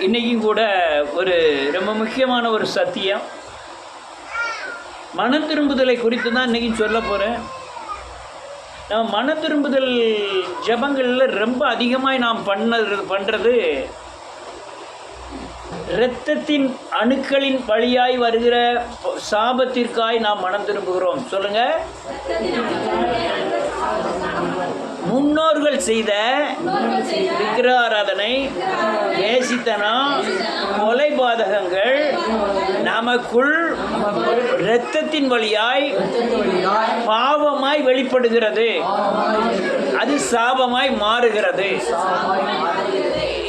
இன்றைக்கும் கூட ஒரு ரொம்ப முக்கியமான ஒரு சத்தியம், மன திரும்புதலை குறித்து தான் இன்றைக்கும் சொல்ல போகிறேன். நம்ம மன திரும்புதல் ஜபங்களில் ரொம்ப அதிகமாக நாம் பண்ணுறது இரத்தத்தின் அணுக்களின் வழியாய் வருகிற சாபத்திற்காய் நாம் மனம் திரும்புகிறோம். சொல்லுங்க. முன்னோர்கள் செய்த விக்கிரக ஆராதனை, வேசித்தனம், கொலை பாதகங்கள் நமக்குள் இரத்தத்தின் வழியாய் பாவமாய் வெளிப்படுகிறது. அது சாபமாய் மாறுகிறது.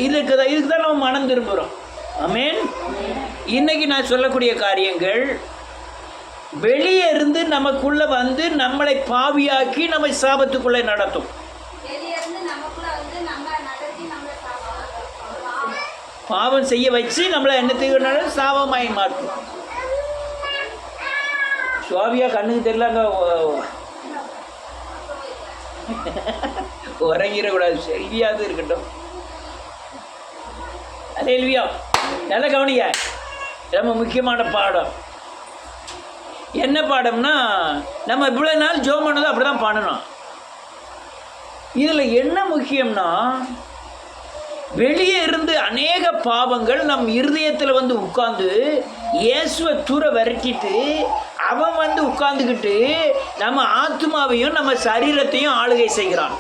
இதுக்கு தான் நம்ம மனம் திரும்புகிறோம். ஆமென். இன்னைக்கு நான் சொல்லக்கூடிய காரியங்கள் வெளியே இருந்து நமக்குள்ள வந்து நம்மளை பாவியாக்கி நம்மை சாபத்துக்குள்ளே நடத்தும். பாவம் செய்ய வச்சு நம்மளை என்னத்துக்கு சாபமாய் மாற்றும். சுவாபியா கண்ணுக்கு தெரியல, உறங்கிடக்கூடாது, செல்வியாவது இருக்கட்டும். அல்லேலூயா. நல்ல கவனிங்க, ரொம்ப முக்கியமான பாடம். என்ன பாடம்னா, நம்ம இவ்வளோ நாள் ஜெபம் பண்ணதும் அப்படி தான் பண்ணணும். இதில் என்ன முக்கியம்னா, வெளியே இருந்து அநேக பாவங்கள் நம் இருதயத்தில் வந்து உட்கார்ந்து இயேசுவை தூர விரட்டிட்டு அவன் வந்து உட்கார்ந்துக்கிட்டு நம்ம ஆத்மாவையும் நம்ம சரீரத்தையும் ஆளுகை செய்கிறான்.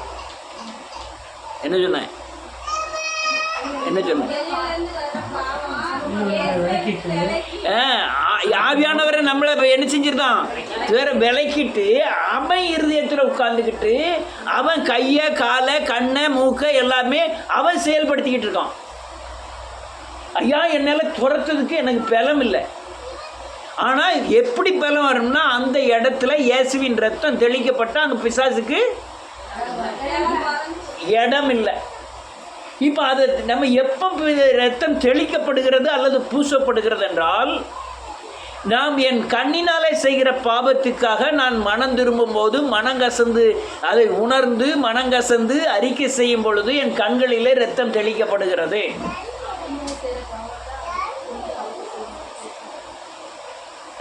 என்ன சொன்னேன்? ஆவியானவரை நம்மளை என்ன செஞ்சிருந்தான்? வேற விளக்கிட்டு அவன் இருதயத்தில் உட்கார்ந்துக்கிட்டு அவன் கையை, காலை, கண்ணை, மூக்கை எல்லாமே அவன் செயல்படுத்திக்கிட்டு இருக்கான். ஐயா, என்னால் துரத்துறதுக்கு எனக்கு பலம் இல்லை. ஆனால் எப்படி பலம் வரும்னா, அந்த இடத்துல இயேசுவின் ரத்தம் தெளிக்கப்பட்ட அந்த பிசாசுக்கு இடம் இல்லை. இப்போ அது நம்ம எப்போ ரத்தம் தெளிக்கப்படுகிறது அல்லது பூசப்படுகிறது என்றால், நாம் என் கண்ணினாலே செய்கிற பாவத்துக்காக நான் மனம் திரும்பும் போது, மனங்கசந்து அதை உணர்ந்து மனங்கசந்து அறிக்கை செய்யும் பொழுது என் கண்களிலே ரத்தம் தெளிக்கப்படுகிறது.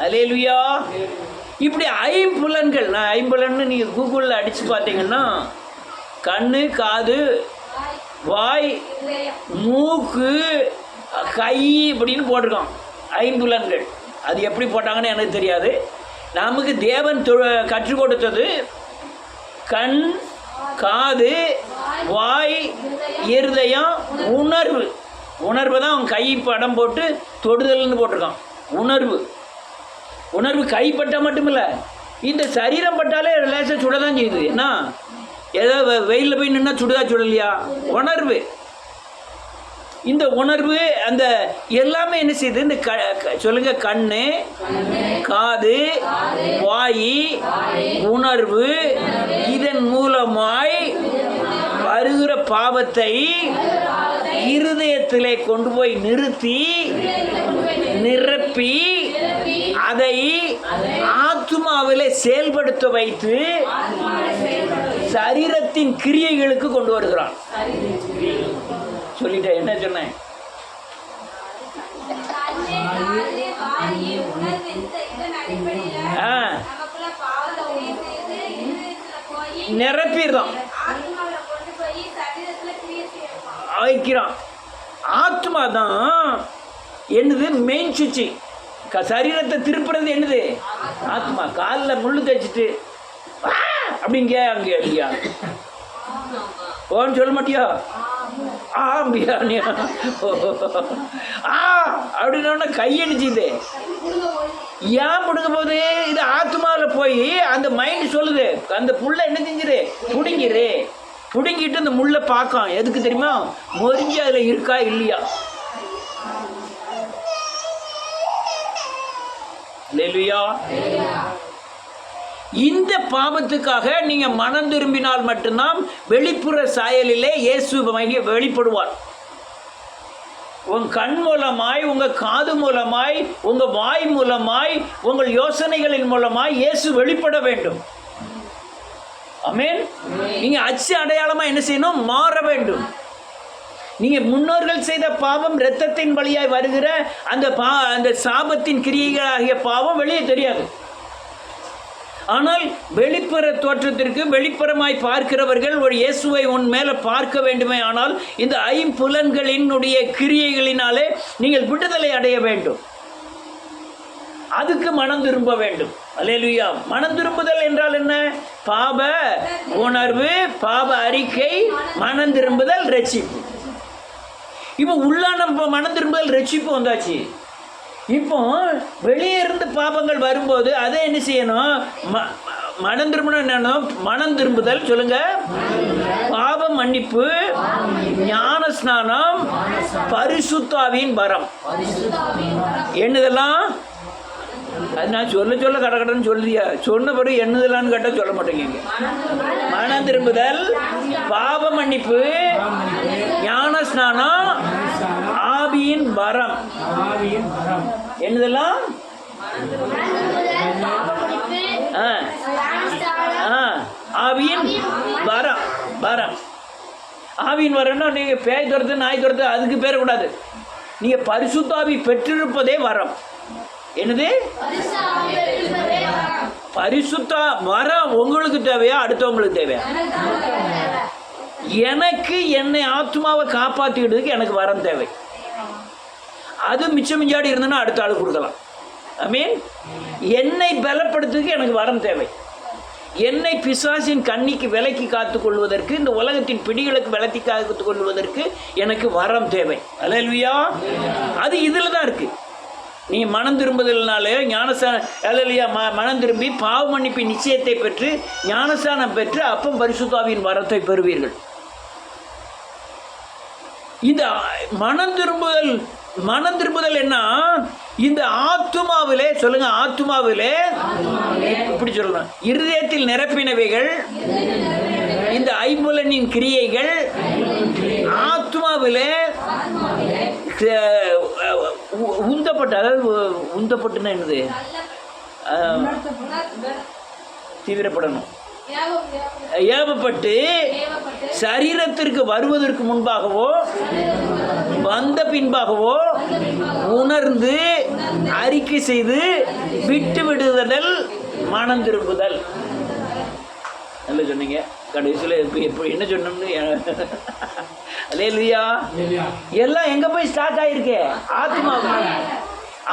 அல்லேலூயா. இப்படி ஐம்புலன்கள், நான் ஐம்புலன்னு நீங்கள் கூகுளில் அடித்து பார்த்தீங்கன்னா, கண்ணு, காது, வாய், மூக்கு, கை இப்படின்னு போட்டிருக்கோம். ஐம்புலன்கள். அது எப்படி போட்டாங்கன்னு எனக்கு தெரியாது. நமக்கு தேவன் கற்றுக் கொடுத்தது கண், காது, வாய், இருதயம், உணர்வு. உணர்வு தான் அவன் கை படம் போட்டு தொடுதல்னு போட்டிருக்கான். உணர்வு கைப்பட்டால் மட்டும் இல்லை, இந்த சரீரம் பட்டாலே லேசாக சுட தான் செய்யுது. என்ன, ஏதோ வெயிலில் போய் நின்னா சுடுதா சுடலையா? உணர்வு. இந்த உணர்வு அந்த எல்லாமே என்ன செய்யுது? இந்த சொல்லுங்க, கண்ணு, காது, வாய், உணர்வு, இதன் மூலமாய் வருகிற பாவத்தை இருதயத்திலே கொண்டு போய் நிரப்பி அதை ஆத்துமாவிலே செயல்படுத்த வைத்து சரீரத்தின் கிரியைகளுக்கு கொண்டு வருகிறான். சொல்லிட்டேன். என்ன சொன்னேன்? நிரப்பிடுறான், வைக்கிறான். ஆத்மா தான் என்னது? மெயின் சுவிட்சு. சரீரத்தை திருப்புறது என்னது? ஆத்மா. காலில் முள்ளு தைச்சிட்டு அப்படிங்க அங்கே இல்லையா ஓன்னு சொல்ல மாட்டியா? அப்படியா அப்படின்னா கையடிச்சுது. ஏன் பிடுங்க போகுது? இது ஆத்மாவில் போய் அந்த மைண்ட் சொல்லுது, அந்த புல்லை என்ன செஞ்சிரு? பிடுங்கிட்டு அந்த முள்ளை பார்க்கும். எதுக்கு தெரியுமா? முறிஞ்சு அதில் இருக்கா இல்லையா. அல்லேலூயா. இந்த பாவத்துக்காக நீங்க மனம் திரும்பினால் மட்டும்தான் வெளிப்புற சாயலிலே இயேசு வெளிப்படுவார். உங்க கண் மூலமாய், உங்க காது மூலமாய், உங்க வாய் மூலமாய், உங்கள் யோசனைகளின் மூலமாய் இயேசு வெளிப்பட வேண்டும். ஆமென். நீங்க அச்சு அடையாளமா என்ன செய்யணும்? மாற வேண்டும். நீங்கள் முன்னோர்கள் செய்த பாவம் இரத்தத்தின் வழியாய் வருகிற அந்த சாபத்தின் கிரியைகளாகிய பாவம் வெளியே தெரியாது. ஆனால் வெளிப்புற தோற்றத்திற்கு வெளிப்புறமாய் பார்க்கிறவர்கள் ஒரு இயேசுவை உன் மேலே பார்க்க வேண்டுமே. ஆனால் இந்த ஐம்புலன்களினுடைய கிரியைகளினாலே நீங்கள் விடுதலை அடைய வேண்டும். அதுக்கு மனம் திரும்ப வேண்டும். அல்லேலூயா. மனம் திரும்புதல் என்றால் என்ன? பாவ உணர்வு, பாவ அறிக்கை, மனம் திரும்புதல், ரட்சிப்பு. இப்போ உள்ளான மனம் திரும்புதல், ரட்சிப்பு வந்தாச்சு. இப்போ வெளியே இருந்து பாவங்கள் வரும்போது அதை என்ன செய்யணும்? மனம் திரும்பணும். என்னன்னா மனம் திரும்புதல் சொல்லுங்க. பாவ மன்னிப்பு, ஞான ஸ்நானம், பரிசுத்தாவின் வரம். என்னதெல்லாம் அது நான் சொல்ல கடன்னு சொல்லியா? சொன்ன பிறகு என்னதெல்லான்னு கேட்டால் சொல்ல மாட்டேங்க. மனம் திரும்புதல், பாவ மன்னிப்பு, ஞான ஸ்நானம், ஆவியின் வரம். என்னதெல்லாம்? ஆவியின் வரம். வரம் ஆவியின் வரம்னா நீங்கள் பேய் துரத்து, நாய் துரத்து அதுக்கு பேரக்கூடாது. நீங்கள் பரிசுத்தாவி பெற்றிருப்பதே வரம். என்னது? பரிசுத்த வரம் உங்களுக்கு தேவையா? அடுத்தவங்களுக்கு தேவையா? எனக்கு என்னை ஆத்மாவை காப்பாற்றிக்கிட்டதுக்கு எனக்கு வரம் தேவை. அது மிச்சம் மிஞ்சாடி இருந்ததுன்னா அடுத்த ஆள் கொடுக்கலாம். ஐ மீன் என்னை பலப்படுத்துறதுக்கு எனக்கு வரம் தேவை. என்னை பிசாசின் கண்ணிக்கு விலக்கி காத்து கொள்வதற்கு, இந்த உலகத்தின் பிடிகளுக்கு விலக்கி காத்து கொள்வதற்கு எனக்கு வரம் தேவை. அல்லேலூயா. அது இதில் தான் இருக்குது. நீ மனம் திரும்புதல்னாலே ஞானஸ்தானம் மனம் திரும்பி பாவ மன்னிப்பின் நிச்சயத்தை பெற்று ஞானஸ்தானம் பெற்று அப்பம் பரிசுத்தாவின் வரத்தை பெறுவீர்கள். இந்த மனம் திரும்புதல் என்ன? இந்த ஆத்துமாவிலே சொல்லுங்க. ஆத்துமாவிலே இப்படி சொல்லணும். இருதயத்தில் நிரப்பினவைகள் இந்த ஐம்புலனின் கிரியைகள் ஆத்மாவிலே உந்தப்பட்டு, அதாவது உந்தப்பட்டுன்னா என்னது? தீவிரப்படணும். ஏவப்பட்டு சரீரத்திற்கு வருவதற்கு முன்பாகவோ வந்த பின்பாகவோ உணர்ந்து அறிக்கை செய்து விட்டு விடுதல் மனம் திரும்புதல். நல்லா சொன்னீங்க. கடைசியில் எப்படி என்ன சொன்னோம்னு அல்லேலூயா. எல்லாம் எங்கே போய் ஸ்டார்ட் ஆகிருக்கு? ஆத்மாவில்.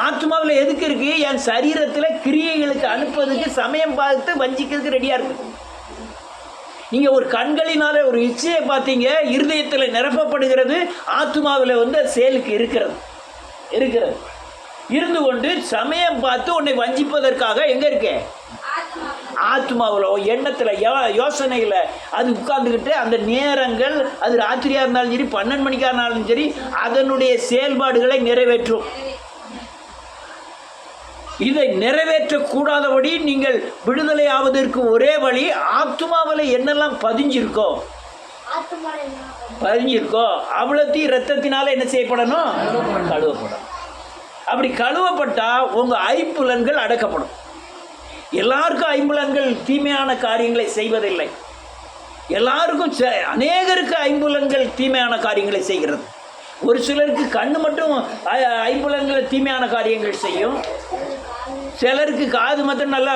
ஆத்மாவில் எதுக்கு இருக்குது? என் சரீரத்தில் கிரியைகளுக்கு அனுப்புவதுக்கு சமயம் பார்த்து வஞ்சிக்கிறதுக்கு ரெடியாக இருக்குது. நீங்கள் ஒரு கண்களினால ஒரு இச்சையை பார்த்தீங்க, இருதயத்தில் நிரப்பப்படுகிறது, ஆத்மாவில் செயலுக்கு இருக்கிறது இருந்து கொண்டு சமயம் பார்த்து உன்னை வஞ்சிப்பதற்காக எங்கே இருக்கு? ஆத்மாவில், எண்ணத்தில், யோசனையில் அது உட்கார்ந்துக்கிட்டு அந்த நேரங்கள், அது ராத்திரியாக இருந்தாலும் சரி 12 மணிக்காக இருந்தாலும் சரி அதனுடைய செயல்பாடுகளை நிறைவேற்றும். இதை நிறைவேற்றக்கூடாதபடி நீங்கள் விடுதலை ஆவதற்கு ஒரே வழி, ஆத்மாவில் என்னெல்லாம் பதிஞ்சிருக்கோ அவ்வளோத்தையும் இரத்தத்தினால என்ன செய்யப்படணும்? கழுவப்படும். அப்படி கழுவப்பட்டால் உங்கள் ஐம்புலன்கள் அடக்கப்படும். எல்லாருக்கும் ஐம்புலன்கள் தீமையான காரியங்களை செய்வதில்லை. எல்லாருக்கும் அநேகருக்கு ஐம்புலன்கள் தீமையான காரியங்களை செய்கிறது. ஒரு சிலருக்கு கண்ணு மட்டும் ஐம்புலன்களை தீமையான காரியங்கள் செய்யும். சிலருக்கு காது மட்டும் நல்லா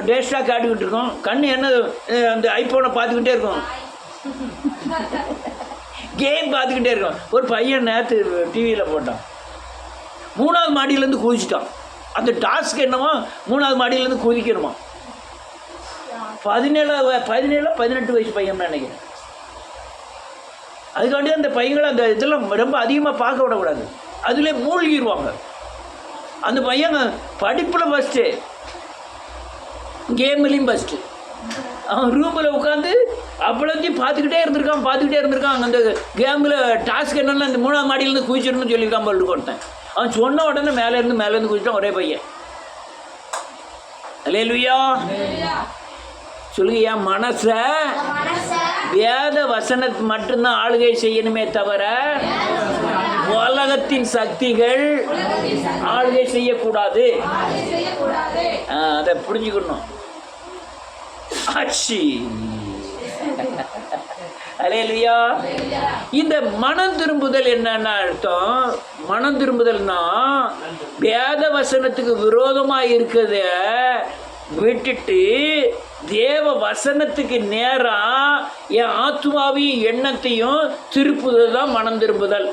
டேஸ்டாக காட்டிக்கிட்டு இருக்கோம். கண்ணு என்ன அந்த ஐஃபோனை பார்த்துக்கிட்டே இருக்கும், கேம் பார்த்துக்கிட்டே இருக்கும். ஒரு பையன் நேற்று டிவியில் போட்டான், 3வது மாடியிலேருந்து குதிச்சிட்டான். அந்த டாஸ்க் என்னமோ 3வது மாடியிலேருந்து குதிக்கணுமா. 17-18 வயசு பையன் நினைக்கிறேன். அதுக்காண்டி அந்த பையங்களை அந்த இதெல்லாம் ரொம்ப அதிகமாக பார்க்க விடக்கூடாது, அதிலே மூழ்கிடுவாங்க. அந்த பையன் படிப்பில் ஃபஸ்ட்டு, கேம்லேயும் ஃபஸ்ட்டு. அவன் ரூமில் உட்காந்து அவ்வளோத்தையும் பார்த்துக்கிட்டே இருந்திருக்கான். அந்த கேமில் டாஸ்க் என்னென்னா இந்த 3வது மாடியிலேருந்து குதிச்சிடணும்னு சொல்லியிருக்கான் போல் கொடுத்தேன். அவன் சொன்ன உடனே மேலேருந்து குதிச்சிட்டான் ஒரே பையன். அல்லேலூயா. சொல்லுங்க. என் மனசை வேத வசனத்தை மட்டும்தான் ஆளுகை செய்யணுமே தவிர உலகத்தின் சக்திகள் ஆளுகை செய்யக்கூடாது. அதை புரிஞ்சுக்கணும். ஆட்சி அல்லேலூயா. இந்த மனம் திரும்புதல் என்னன்னா அர்த்தம்? மனம் திரும்புதல்னா வேத வசனத்துக்கு விரோதமாக இருக்கிறத விட்டுட்டு தேவ வசனத்துக்கு நேராக என் ஆத்மாவையும் எண்ணத்தையும் திருப்புதல் தான் மனம் திரும்புதல்.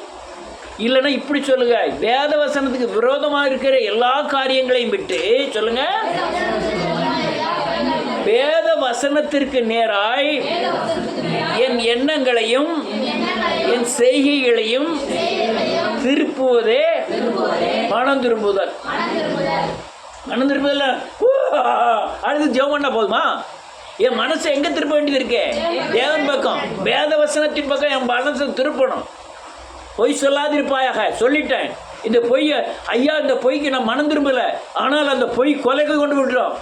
இல்லைன்னா இப்படி சொல்லுங்க, வேத வசனத்துக்கு விரோதமாக இருக்கிற எல்லா காரியங்களையும் விட்டு சொல்லுங்க, வேத வசனத்திற்கு நேராய் என் எண்ணங்களையும் என் செய்கைகளையும் திருப்புவதே மனம் திரும்புதல். மனம் திரும்புதல் அடுத்து ஜெபம் பண்ணா போதுமா? என் மனசை எங்க திருப்ப வேண்டியது இருக்கே? தேவன் பக்கம், வேத வசனத்தின் பக்கம் என் மனசை திருப்பணும். பொய் சொல்லாதிருப்பாயாக சொல்லிட்டேன். இந்த பொய்யை ஐயா, இந்த பொய்க்கு நான் மனம் திரும்பலை, ஆனால் அந்த பொய் கொலைக்கு கொண்டு விட்டுறோம்.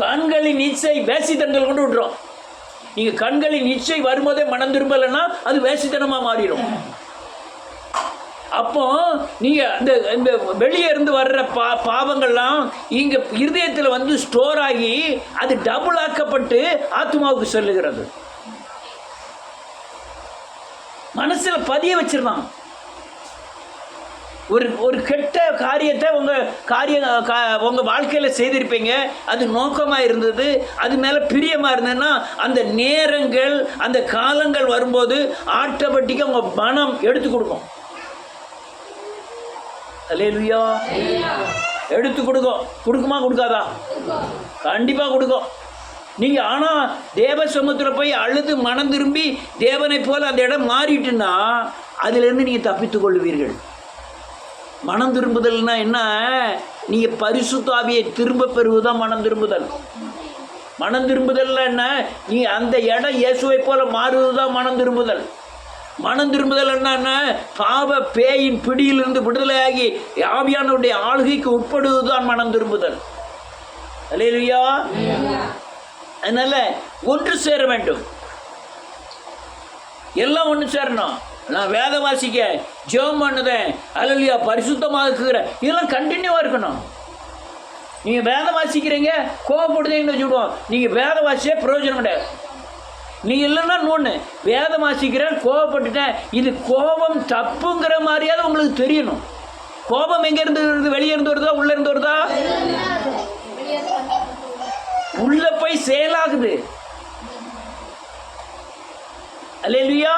கண்களின் இச்சை வேசித்தனங்கள் கொண்டு விட்டுறோம். நீங்கள் கண்களின் இச்சை வரும்போதே மனம் திரும்பலைன்னா அது வேசித்தனமாக மாறிடும். அப்போ நீங்கள் இந்த வெளியே இருந்து வர்ற பாவங்கள்லாம் இங்கே இருதயத்தில் வந்து ஸ்டோர் ஆகி அது டபுள் ஆக்கப்பட்டு ஆத்மாவுக்கு செல்லுகிறது. மனசில் பதிய வச்சிருந்தான். ஒரு கெட்ட காரியத்தை உங்கள் வாழ்க்கையில் செய்திருப்பீங்க, அது நோக்கமாக இருந்தது, அது மேலே பிரியமாக இருந்ததுன்னா அந்த நேரங்கள் அந்த காலங்கள் வரும்போது ஆட்டோமேட்டிக்காக உங்கள் மனம் எடுத்து கொடுக்கும். அல்லேலூயா. எடுத்து கொடுக்குமா கொடுக்காதா? கண்டிப்பாக கொடுக்கும். நீங்கள் ஆனால் தேவ சமூகத்தில் போய் அழுது மனம் திரும்பி தேவனை போல் அந்த இடம் மாறிட்டுன்னா அதிலிருந்து நீங்கள் தப்பித்து கொள்வீர்கள். மனம் திரும்புதல்னா என்ன? நீங்கள் பரிசுத்த ஆவியை திரும்ப பெறுவதுதான் மனம் திரும்புதல். மனம் திரும்புதல்ல என்ன? நீ அந்த இடம் இயேசுவை போல மாறுவதுதான் மனம் திரும்புதல். மனம் திரும்புதல் என்ன? பாவ பேயின் பிடியிலிருந்து விடுதலையாகி ஆவியானவருடைய ஆளுகைக்கு உட்படுவதுதான் மனம் திரும்புதல். அல்லேலூயா. அதனால ஒன்று சேர வேண்டும், எல்லாம் ஒன்று சேரணும். நான் வேத வாசிக்க ஜெபம் பண்ணுதேன், அல்லேலூயா, பரிசுத்தமாக இருக்கிறேன், இதெல்லாம் கண்டினியூவாக இருக்கணும். நீங்கள் வேத வாசிக்கிறீங்க, கோவப்படுதீங்கன்னு வச்சுடுவோம், நீங்கள் வேத வாசிச்சே பிரயோஜனம் கிடையாது. நீ இல்லைன்னா ஒன்று வேத வாசிக்கிறேன் கோவப்பட்டுட்டேன், இது கோபம் தப்புங்கிற மாதிரியாவது உங்களுக்கு தெரியணும். கோபம் எங்கேருந்து வருது? வெளியே இருந்து வருதா உள்ளே இருந்து வருதா? உள்ள போய் செயலாகுது. அல்லேலூயா.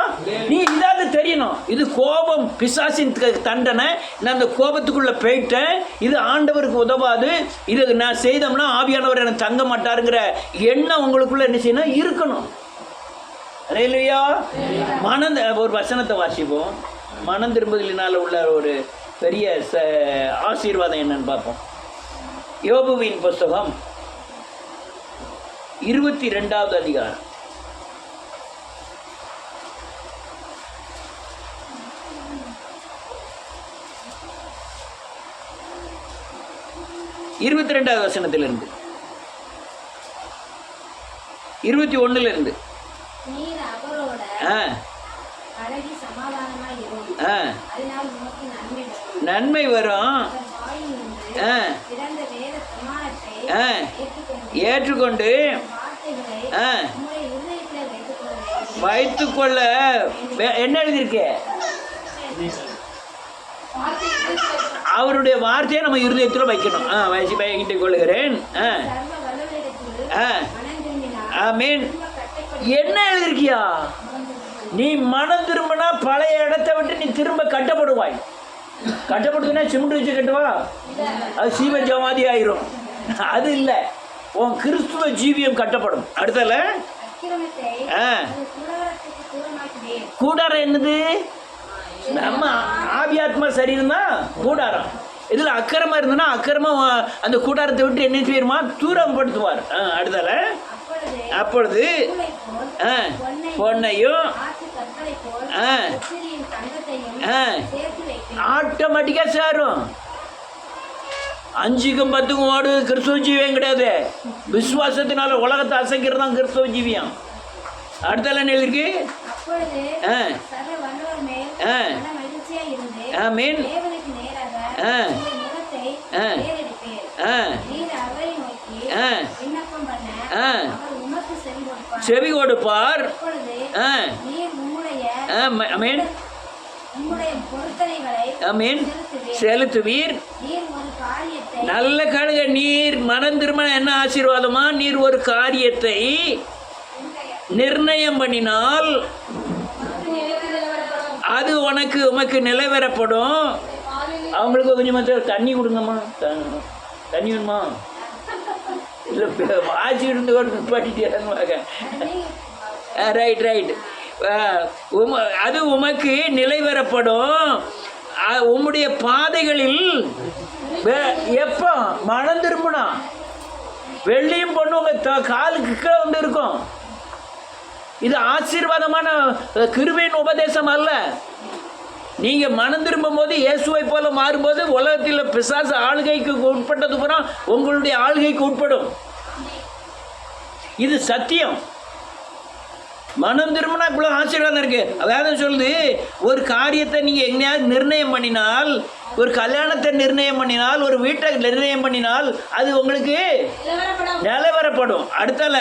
நீ இதாவது தெரியணும், இது கோபம் பிசாசின் தண்டனை, நான் அந்த கோபத்துக்குள்ளே போயிட்டேன், இது ஆண்டவருக்கு உதவாது, இது நான் செய்தோம்னா ஆவியானவர் எனக்கு தங்க மாட்டாருங்கிற எண்ணம் உங்களுக்குள்ள என்ன செய்யணும்? இருக்கணும். அல்லேலூயா. ஒரு வசனத்தை வாசிப்போம். மனம் திரும்புதலினால் உள்ள ஒரு பெரிய ஆசீர்வாதம் என்னன்னு பார்ப்போம். யோபுவின் புஸ்தகம் 22வது அதிகாரம். இருபத்தி 22வது வசனத்திலிருந்து 21 நன்மை வரும். ஏற்றுக்கொண்டு வைத்துக்கொள்ள என்ன எழுதியிருக்க? அவருடைய வார்த்தையை நம்ம இருதயத்தில் வைக்கணும். வைத்துக் கொள்கிறேன். ஆமீன். என்ன எழுதிருக்கியா? நீ மனம் திரும்பினா பழைய இடத்தை விட்டு நீ திரும்ப கட்டப்படுவாய். கட்டப்படுதுன்னா சிமெண்ட் வச்சு கட்டுவா, அது சீவஜமாதி ஆயிரும். அது இல்லை, உன் கிறிஸ்துவ ஜீவியம் கட்டப்படும். அடுத்தல கூடாரம் என்னது? நம்ம ஆவியாத்மா சரின்னா கூடாரம். இதில் அக்கிரமா இருந்ததுன்னா அக்கிரமா அந்த கூடாரத்தை விட்டு என்ன செய்யுமா? தூரம் படுத்துவார். அடுத்தல அப்பொழுது பொன்னையும் ஆட்டோமேட்டிக்காக சேரும். 5க்கும் 10க்கும் ஓடு கிறிஸ்துவ ஜீவியம் கிடையாது. விசுவாசத்தினால உலகத்தை அசைக்கிறது தான் கிறிஸ்துவ ஜீவியம். அடுத்த என்ன இருக்கு? ஆமீன். செவி கொடுப்பார். அப்பொழுது ஆ நீர் உம்முடைய ஆமென் பொருத்தனைகளை ஆமென் செலுத்துவீர். நீர் ஒரு காரியத்தை நல்ல கழுக நீர் மனம் திரும்ப என்ன ஆசீர்வாதமா, நீர் ஒரு காரியத்தை நிர்ணயம் பண்ணினால் அது உமக்கு நிலைவரப்படும். அவங்களுக்கு கொஞ்சம் தண்ணி கொடுங்கம்மா, தண்ணி வேணுமா? இல்லை ஆட்சி இருந்து கூட பாட்டிட்டு. Right right. அது உமக்கு நிலைவரப்படும். உம்முடைய பாதைகளில் எப்போ மனம் திரும்பினா வெள்ளியும் பொண்ணு உங்க காலுக்கு கீழே வந்து இருக்கும். இது ஆசீர்வாதமான கிருபையின் உபதேசம் அல்ல. நீங்க மனம் திரும்பும் போது இயேசுவை போல மாறும்போது உலகத்தில் பிசாசு ஆளுகைக்கு உட்பட்டது பூரா உங்களுடைய ஆளுகைக்கு உட்படும். இது சத்தியம். மனம் திரும்பினா இவ்வளோ ஆசீர்வாதம் இருக்கு. அதாவது சொல்லுது, ஒரு காரியத்தை நீங்கள் எங்கேயாவது நிர்ணயம் பண்ணினால், ஒரு கல்யாணத்தை நிர்ணயம் பண்ணினால், ஒரு வீட்டை நிர்ணயம் பண்ணினால் அது உங்களுக்கு நிலவரப்படும். அடுத்தால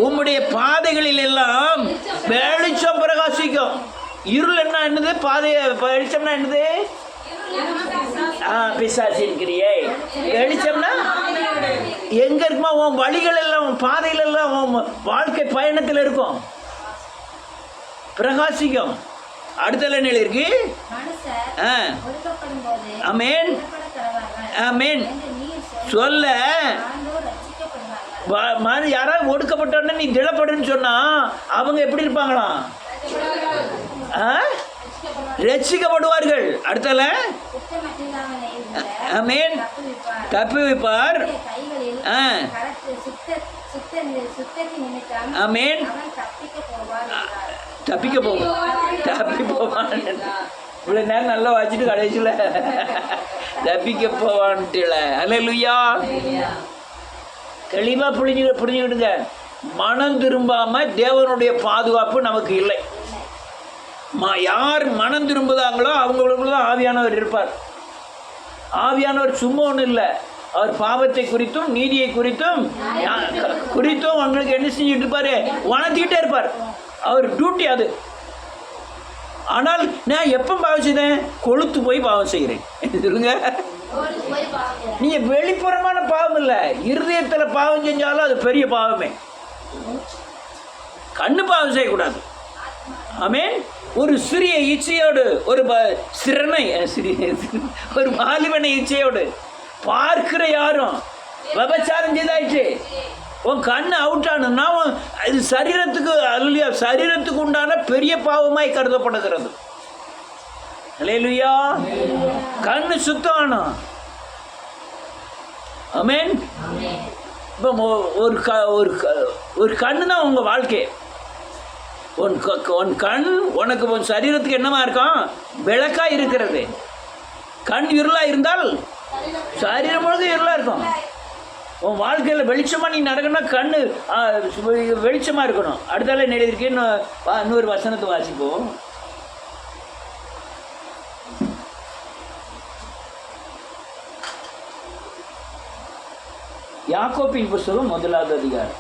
உம்முடைய பாதைகளில் எல்லாம் வெளிச்சம் பிரகாசிக்கும். இருள் என்னது? பாதைய வெளிச்சம்னா என்னது? பிசாசு இருக்கிறியே. வெளிச்சம்னா எங்க இருக்குமா? உன் வழிகள் எல்லாம், உன் பாதைகள் எல்லாம், உன் வாழ்க்கை பயணத்தில் இருக்கும், பிரகாசிக்கும். அடுத்த நிலை இருக்கு. ஆமென் ஆமென் சொல்ல யாராவது ஒடுக்கப்பட்டோன்னு நீ திடப்படுன்னு சொன்னா அவங்க எப்படி இருப்பாங்களாம்? ரட்சிக்கப்படுவார்கள். அடுத்தல ஆமென் தப்பி வைப்பார். ஆமென் தப்பி போவான். இவ்வளோ நேரம் நல்லா வச்சுட்டு கடைசியில் தப்பிக்க போவான்ட்டுல. அல்லேலூயா. தெளிவாக புரிஞ்சுக்கிடுங்க. மனம் திரும்பாமல் தேவனுடைய பாதுகாப்பு நமக்கு இல்லை. யார் மனம் திரும்புதாங்களோ அவங்களுக்குள்ள தான் ஆவியானவர் இருப்பார். ஆவியானவர் சும்மா ஒன்றும் இல்லை, அவர் பாவத்தை குறித்தும் நீதியை குறித்தும் அவங்களுக்கு என்ன செஞ்சுட்டு இருப்பாரு? வளர்த்திக்கிட்டே இருப்பார். அவர் டியூட்டி அது. ஆனால் நான் எப்போ பாவம் செய்தேன்? கொளுத்து போய் பாவம் செய்கிறேன் சொல்லுங்க. நீங்கள் வெளிப்புறமான பாவம் இல்லை, இருதயத்தில் பாவம் செஞ்சாலும் அது பெரிய பாவமே. கண்ணு பாவம் செய்யக்கூடாது. ஆமென். ஒரு சிறிய இச்சையோடு, ஒரு ஒரு வாலிபனை இச்சையோடு பார்க்கிற யாரும் விபச்சாரம் செய்தாயிற்று. உன் கண்ணு அவுட் ஆனா இது சரீரத்துக்கு அல்லையா, சரீரத்துக்கு உண்டான பெரிய பாவமாய் கருதப்படுகிறது. அல்லேலூயா. கண்ணு சுத்தம் ஆனும். ஆமென். இப்போ ஒரு கண்ணு தான் உங்கள் வாழ்க்கை. உன் கண் உனக்கு உன் சரீரத்துக்கு என்னமா இருக்கும்? விளக்கா இருக்கிறது. கண் இருளாக இருந்தால் சரீரம் முழுக்க இருளாக இருக்கும். உன் வாழ்க்கையில் வெளிச்சமாக நீ நடக்கணும்னா கண் வெளிச்சமாக இருக்கணும். அடுத்தால எழுதிருக்கு. இன்னொரு வசனத்தை வாசிப்போம். யாக்கோபின் புத்தகம் 1வது அதிகாரம்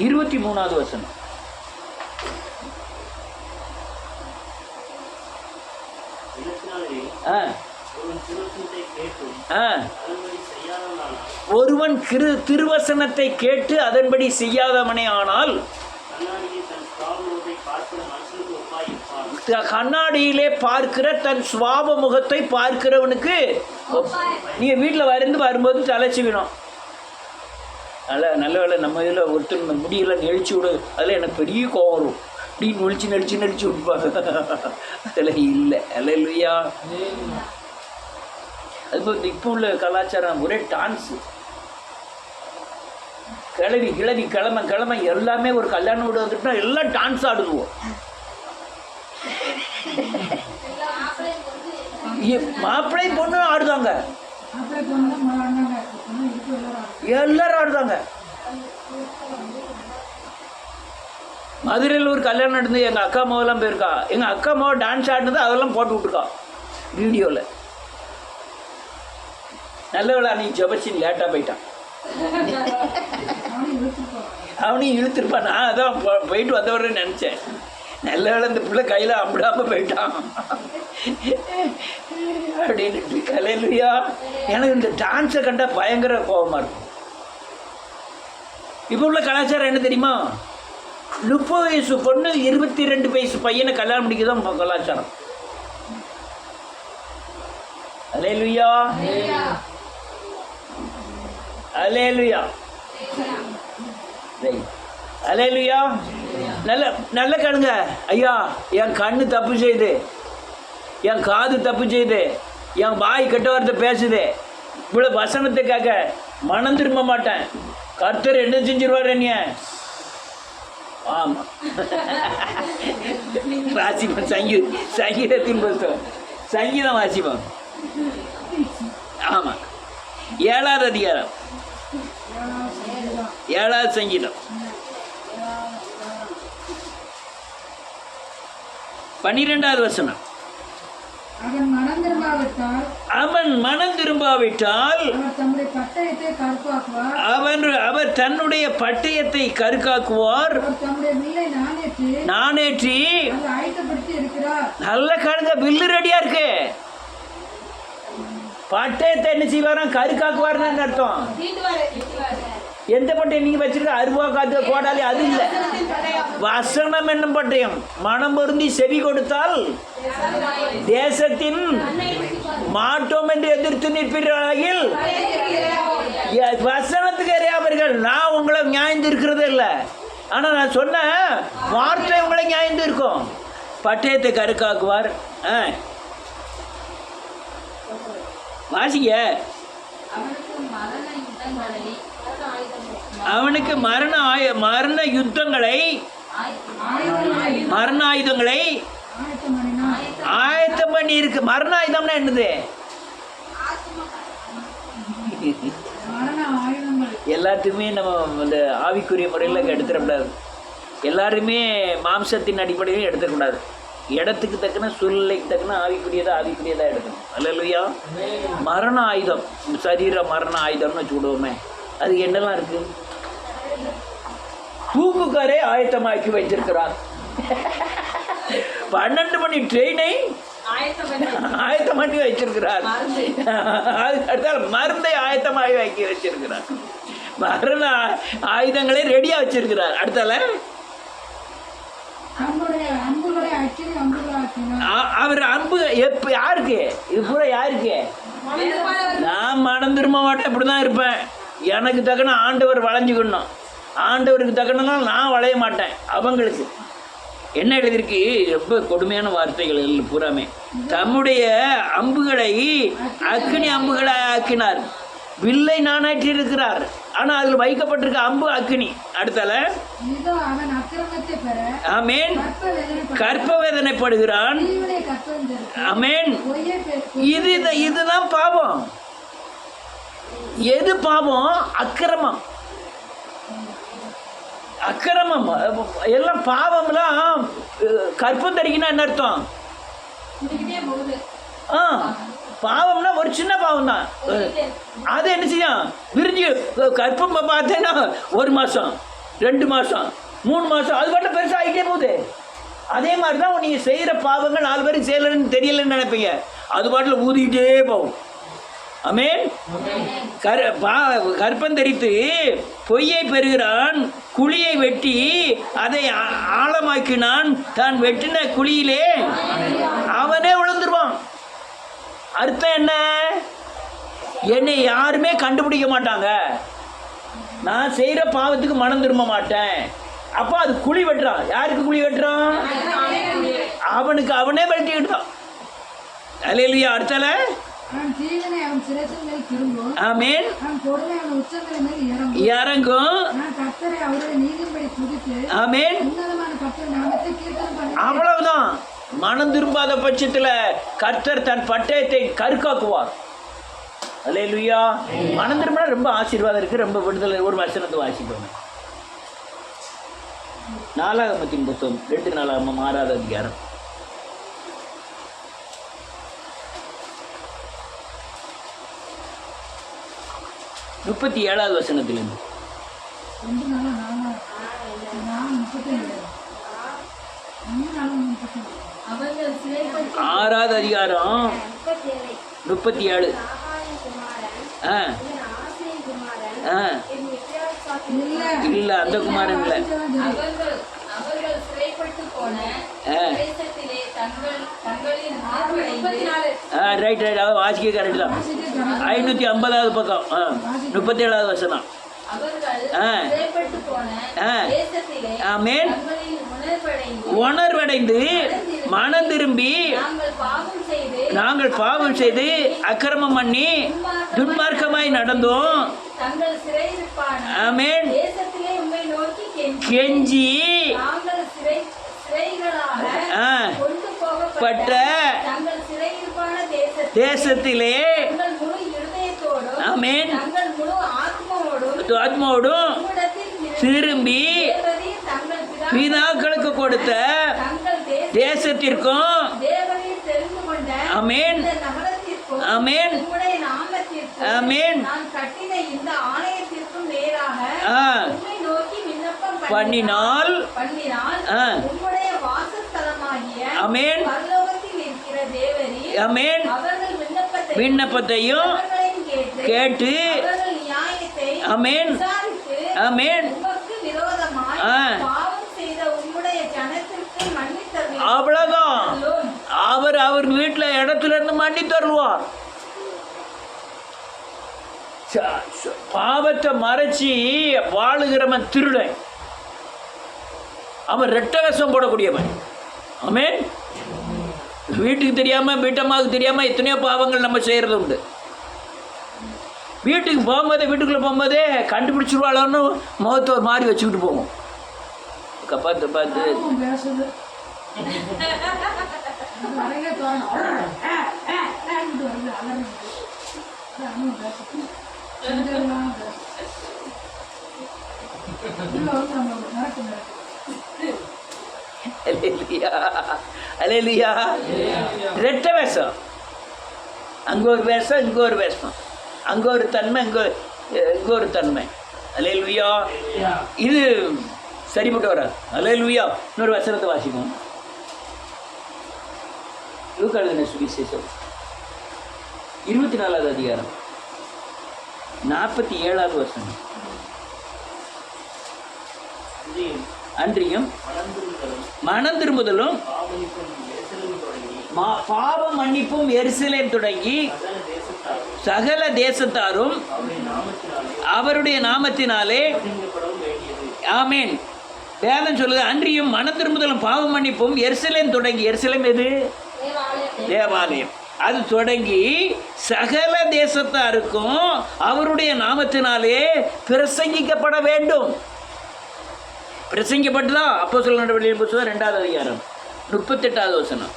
23வது வசனம். ஒருவன் திருவசனத்தை கேட்டு அதன்படி செய்யாதவனே ஆனால் கண்ணாடியிலே பார்க்கிற தன் சுவாப முகத்தை பார்க்கிறவனுக்கு. நீங்க வீட்டில் வரும்போது தலைச்சிக்கணும். நல்ல வேலை நம்ம இதில் ஒருத்தர் முடியெல்லாம் நெளிச்சு விடு. அதில் எனக்கு பெரிய கோவம் வரும். இப்படி நெளிச்சு விட்டுப்பாங்க. அதில் இல்லை. அல்லேலூயா. அது இப்போ உள்ள கலாச்சாரம் ஒரே டான்ஸு. கிழமை எல்லாமே ஒரு கல்யாணம் வீடு வந்துட்டுனா எல்லாம் டான்ஸ் ஆடுவோம். மாப்பிள்ளை பொண்ணு ஆடுதாங்க, எல்லாரும் ஆடுதாங்க. மதுரையில் ஒரு கல்யாணம் நடந்து எங்கள் அக்கா அம்மாவெல்லாம் போயிருக்கா. எங்கள் அக்கா அம்மாவை டான்ஸ் ஆடினது அதெல்லாம் போட்டு விட்டுருக்கா வீடியோவில். நல்ல வேலை அன்னைக்கு ஜபச்சின் லேட்டாக போயிட்டான். அவனையும் இழுத்துருப்பான். நான் அதான் போயிட்டு வந்தவரை நினச்சேன். நல்ல வேளை இந்த பிள்ளை கையில் அம்பிடாமல் போயிட்டான் அப்படின்ட்டு. அல்லேலூயா. எனக்கு இந்த டான்ஸை கண்டா பயங்கர கோபமாக இருக்கும். இப்போ உள்ள கலாச்சாரம் என்ன தெரியுமா? 30 வயசு பொண்ணு 22 வயசு பையனை கல்யாணம் முடிக்கதான் கலாச்சாரம். அல்லேலூயா, அல்லேலூயா, அல்லேலூயா. நல்ல நல்ல கண்ணுங்க. ஐயா, என் கண்ணு தப்பு செய்யுது, என் காது தப்பு செய்யுது, என் வாய் கெட்ட வார்த்தை பேசுது, இவ்வளோ வசனத்துக்காக மனம் திரும்ப மாட்டேன். கர்த்தர் என்ன செஞ்சிருவார் என்னைய? ஆமாம், வாசிப்போம். சங்கீதத்தின் புத்தகம் சங்கீதம் வாசிப்போம். ஆமாம், 7வது அதிகாரம் 7வது சங்கீதம் 12வது வசனம். அவன் மனம் திரும்பாவிட்டால் அவர் தன்னுடைய பட்டயத்தை கருக்காக்குவார். நானேற்றி நல்ல காணுங்க, வில்லு ரெடியா இருக்கு. பட்டயத்தை என்ன செய்வாராம்? கருக்காக்குவார்னு அர்த்தம். எந்த பட்டயம் நீங்க வச்சிருக்க? அருவா காத்து கோடாலி அது இல்லை. வசனம் என்னும் பட்டயம். மனம் பொருந்தி செவி கொடுத்தால் தேசத்தின் மாட்டோம் என்று எதிர்த்து நிற்பீர்கள். வசனத்துக்கு அறியாமர்கள். நான் உங்களை நியாயந்து இருக்கிறது இல்லை, ஆனால் நான் சொன்ன வார்த்தை உங்களை நியாயந்து இருக்கும். பட்டயத்தை கருக்காக்குவார். வாசிங்க. அவனுக்கு மரண யுத்தங்களை மரண ஆயுதங்களை ஆயத்தம் பண்ணி இருக்கு. மரண ஆயுதம்னா என்னது? எல்லாத்தையுமே நம்ம இந்த ஆவிக்குரிய முறையில் எடுத்துடக்கூடாது. எல்லாருமே மாம்சத்தின் அடிப்படையிலும் எடுத்துக்கூடாது. இடத்துக்கு தக்கன சூழ்நிலைக்கு தக்கன ஆவிக்குரியதாக எடுக்கணும். அல்லேலூயா. மரண ஆயுதம், சரீர மரண ஆயுதம்னு வச்சுக்கிடுவோமே, அது என்னெல்லாம் இருக்கு? தூக்குக்காரே ஆயத்தமாக்கி வைத்திருக்கிறார். 12 மணி ட்ரெயினை ஆயத்தம் பண்ணி வச்சிருக்கிறார். அடுத்தால் மருந்தை ஆயத்தமாகி வைக்க வச்சிருக்கிறார். மரண ஆயுதங்களை ரெடியா வச்சிருக்கிறார். அடுத்தால அவர் அன்பு எப்ப யாருக்கு? இது பூரா யாருக்கு? நான் மனம் திரும்ப மாட்டேன், இப்படிதான் இருப்பேன். எனக்கு தக்கன ஆண்டவர் வளைஞ்சுக்கணும். ஆண்டவருக்கு தக்கனெல்லாம் நான் வளைய மாட்டேன். அவங்களுக்கு என்ன எழுதியிருக்கு? ரொம்ப கொடுமையான வார்த்தைகள் பூராமே. தம்முடைய அம்புகளை அக்கினி அம்புகளை ஆக்கினார். வில்லை நானாற்றி இருக்கிறார், ஆனால் அதில் வைக்கப்பட்டிருக்க அம்பு அக்கினி. அடுத்தால ஆமேன், கற்ப வேதனைப்படுகிறான். ஆமேன். இதுதான் பாவம். எது பாவம்? அக்கிரமம். அக்கிரமம் எல்லாம் பாவம்லாம். கற்பம் தரிக்கணும் என்ன அர்த்தம்? பாவம்னா ஒரு சின்ன பாவம் தான். அது என்ன செய்யும்? விரிஞ்சு கற்பம் பார்த்தேன்னா 1 மாதம் 2 மாதம் 3 மாதம் அது மட்டும் பெருசாக ஆகிட்டே போகுது. அதே மாதிரி தான் நீங்கள் செய்கிற பாவங்கள் 4 பேருக்கு செய்யலைன்னு தெரியலன்னு நினைப்பீங்க. அது பாட்டில் ஊதிக்கிட்டே போகும். ஆமேன். கற்பம் தரித்து பொய்யை பெறுகிறான். குழியை வெட்டி அதை ஆழமாக்கினான். தான் வெட்டின குழியிலே அவனே விழுந்துருவான். அர்த்தம் என்ன? என்னை யாருமே கண்டுபிடிக்க மாட்டாங்க. நான் செய்கிற பாவத்துக்கு மனம் திரும்ப மாட்டேன். அப்போ அது குழி வெட்டுறான். யாருக்கு குழி வெட்டுறான்? அவனுக்கு அவனே வெட்டிக்கிட்டான். அல்லேலூயா. அடுத்தால ஆமேன், இறங்கும். ஆமேன். அவ்வளவுதான். மனம் திரும்பாத பட்சத்தில் கர்த்தர் தன் பட்டயத்தை கருக்காக்குவார். அல்லேலூயா. மனம் திரும்பினா ரொம்ப ஆசீர்வாதம் இருக்கு, ரொம்ப விடுதலை. ஒரு வசனத்தை வாசிப்போம். நாளாகமத்தின் புத்தகம் 2 நாளாகமம் 6வது அதிகாரம் 37வது வசனத்திலிருந்து. அவர்கள் சிறைப்பட்டு 6வது அதிகாரம் 37. ஆகாயின் குமாரன் ஆ இவன் ஆசேயின் குமாரன் ஆ என் வித்தியாசம் இல்லை, அந்த குமாரன் இல்லை. அவர்கள் சிறைப்பட்டு போன ஆ தேசத்திலே தங்களின் மார்படைந்து ரைட் அதாவது வாசிக்க கரெக்ட் தான். 550வது பக்கம் 37வது வசனம். அவர்கள் ஆ. சிறைப்பட்டு போன ஆ. தேசத்திலே ஆமென். தங்களின் உணர்வடைந்து உணர்வடைந்து மனம் திரும்பி நாங்கள் பாவம் செய்து அக்கிரமம் பண்ணி துன்மார்க்கமாய் நடந்தோம். தங்கள் சிறையிருப்பான ஆமென். தேசத்திலே உம்மை நோக்கி கெஞ்சி நாங்கள் சிறைகளாக ஆ, கொண்டு பட்ட போகப்பட்ட தங்கள் சிறையிருப்பான தேசத்திலே தங்கள் முழு இருதயத்தோடும் ஆமென் தங்கள் முழு ஆத்மாவோடும் ஆத்மாவோடும் உம்மிடத்தில் திரும்பி தேவரீர் தங்கள் பிதாக்களுக்கு கொடுத்த தங்கள் தேசத்திற்கும் தேவரீர் தெரிந்து கொண்ட ஆமென் இந்த நகரத்திற்கும் ஆமென் உம்முடைய நாமத்திற்கும் ஆமென் நான் கட்டின இந்த ஆலயத்திற்கும் நேராக ஆ உம்மை நோக்கி விண்ணப்பம் பண்ணினால் ஆ உம்முடைய வாசஸ்தலமாகிய ஆமென் பரலோகத்தில் இருக்கிற தேவரீர் ஆமென் அவர்கள் விண்ணப்பத்தையும் அவர்களையும் கேட்டு அவர்கள் நியாயத்தை ஆமென் விசாரித்து ஆமென் உமக்கு விரோதமாய் ஆ பாவம் செய்த உம்முடைய ஜனத்திற்கு மன்னித்தருளும். அவ்வளவுதான். அவர் வீட்டில் இடத்துல இருந்து மன்னி தருவார். பாவத்தை மறைச்சி வாழுகிறவன் திருடன், அவன் ரெட்டகசம் போடக்கூடியவன். ஆமென். வீட்டுக்கு தெரியாம வீட்டம்மாவுக்கு தெரியாம எத்தனையோ பாவங்கள் நம்ம செய்யறது உண்டு. வீட்டுக்குள்ளே போகும்போதே கண்டுபிடிச்சிருவாளோன்னு முகத்தை ஒரு மாதிரி வச்சுக்கிட்டு போவோம். பார்த்து பார்த்து அலேலியா. ரெட்ட வேஷம், அங்கே ஒரு வேஷம் இங்கே ஒரு வேஷம், அங்கே ஒரு தன்மை இங்கே ஒரு தன்மை. அலேலுயா. இது சரிப்பட்டு வராது. அலேலுயா. இன்னொரு வசனத்தை வாசிக்கும். லூக்கா எழுதின சுவிசேஷம் 24வது அதிகாரம் 47வது வசனம். அன்றியும் மனம் திரும்புதலும் பாவ மன்னிப்பும் எருசலேம் தொடங்கி சகல தேசத்தாரும் அவருடைய நாமத்தினாலே ஆமென். வேதம் சொல்லுது, அன்றியும் மனம் திரும்புதலும் பாவ மன்னிப்பும் எருசலேம் தொடங்கி, எருசலேம் எது? தேவாலயம். அது தொடங்கி சகல தேசத்தாருக்கும் அவருடைய நாமத்தினாலே பிரசங்கிக்கப்பட வேண்டும். பிரசங்கிக்கப்பட்டுதான் அப்போஸ்தலர் நடவடிக்கைகளின் புத்தகம் 2வது அதிகாரம் 38வது வசனம்.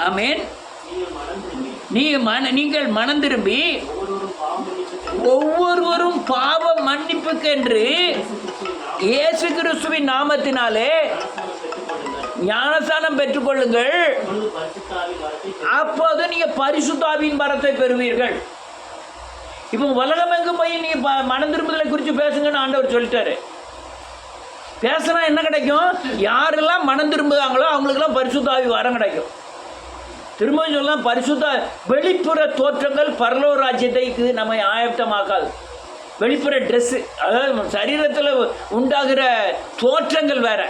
ஆமென். நீங்கள் மனம் திரும்பி ஒவ்வொருவரும் பாவ மன்னிப்புக்கென்று இயேசு கிறிஸ்துவின் நாமத்தினாலே ஞானஸ்நானம் பெற்றுக்கொள்ளுங்கள், அப்போது நீங்க பரிசுத்த ஆவியின் வரத்தை பெறுவீர்கள். இப்போ உலகம் எங்கும் போய் நீங்க மனம் திரும்புதலை குறித்து பேசுங்கன்னு ஆண்டவர் சொல்லிட்டாரு. பேசுனா என்ன கிடைக்கும்? யாரெல்லாம் மனம் திரும்புதாங்களோ அவங்களுக்கெல்லாம் பரிசுத்த ஆவி வரம் கிடைக்கும். திரும்ப சொல்லலாம், பரிசுத்த வெளிப்புற தோற்றங்கள் பரலோக ராஜ்யத்தைக்கு நம்மை ஆயத்தமாக்காது. வெளிப்புற ட்ரெஸ்ஸு, அதாவது சரீரத்தில் உண்டாகிற தோற்றங்கள் வேற.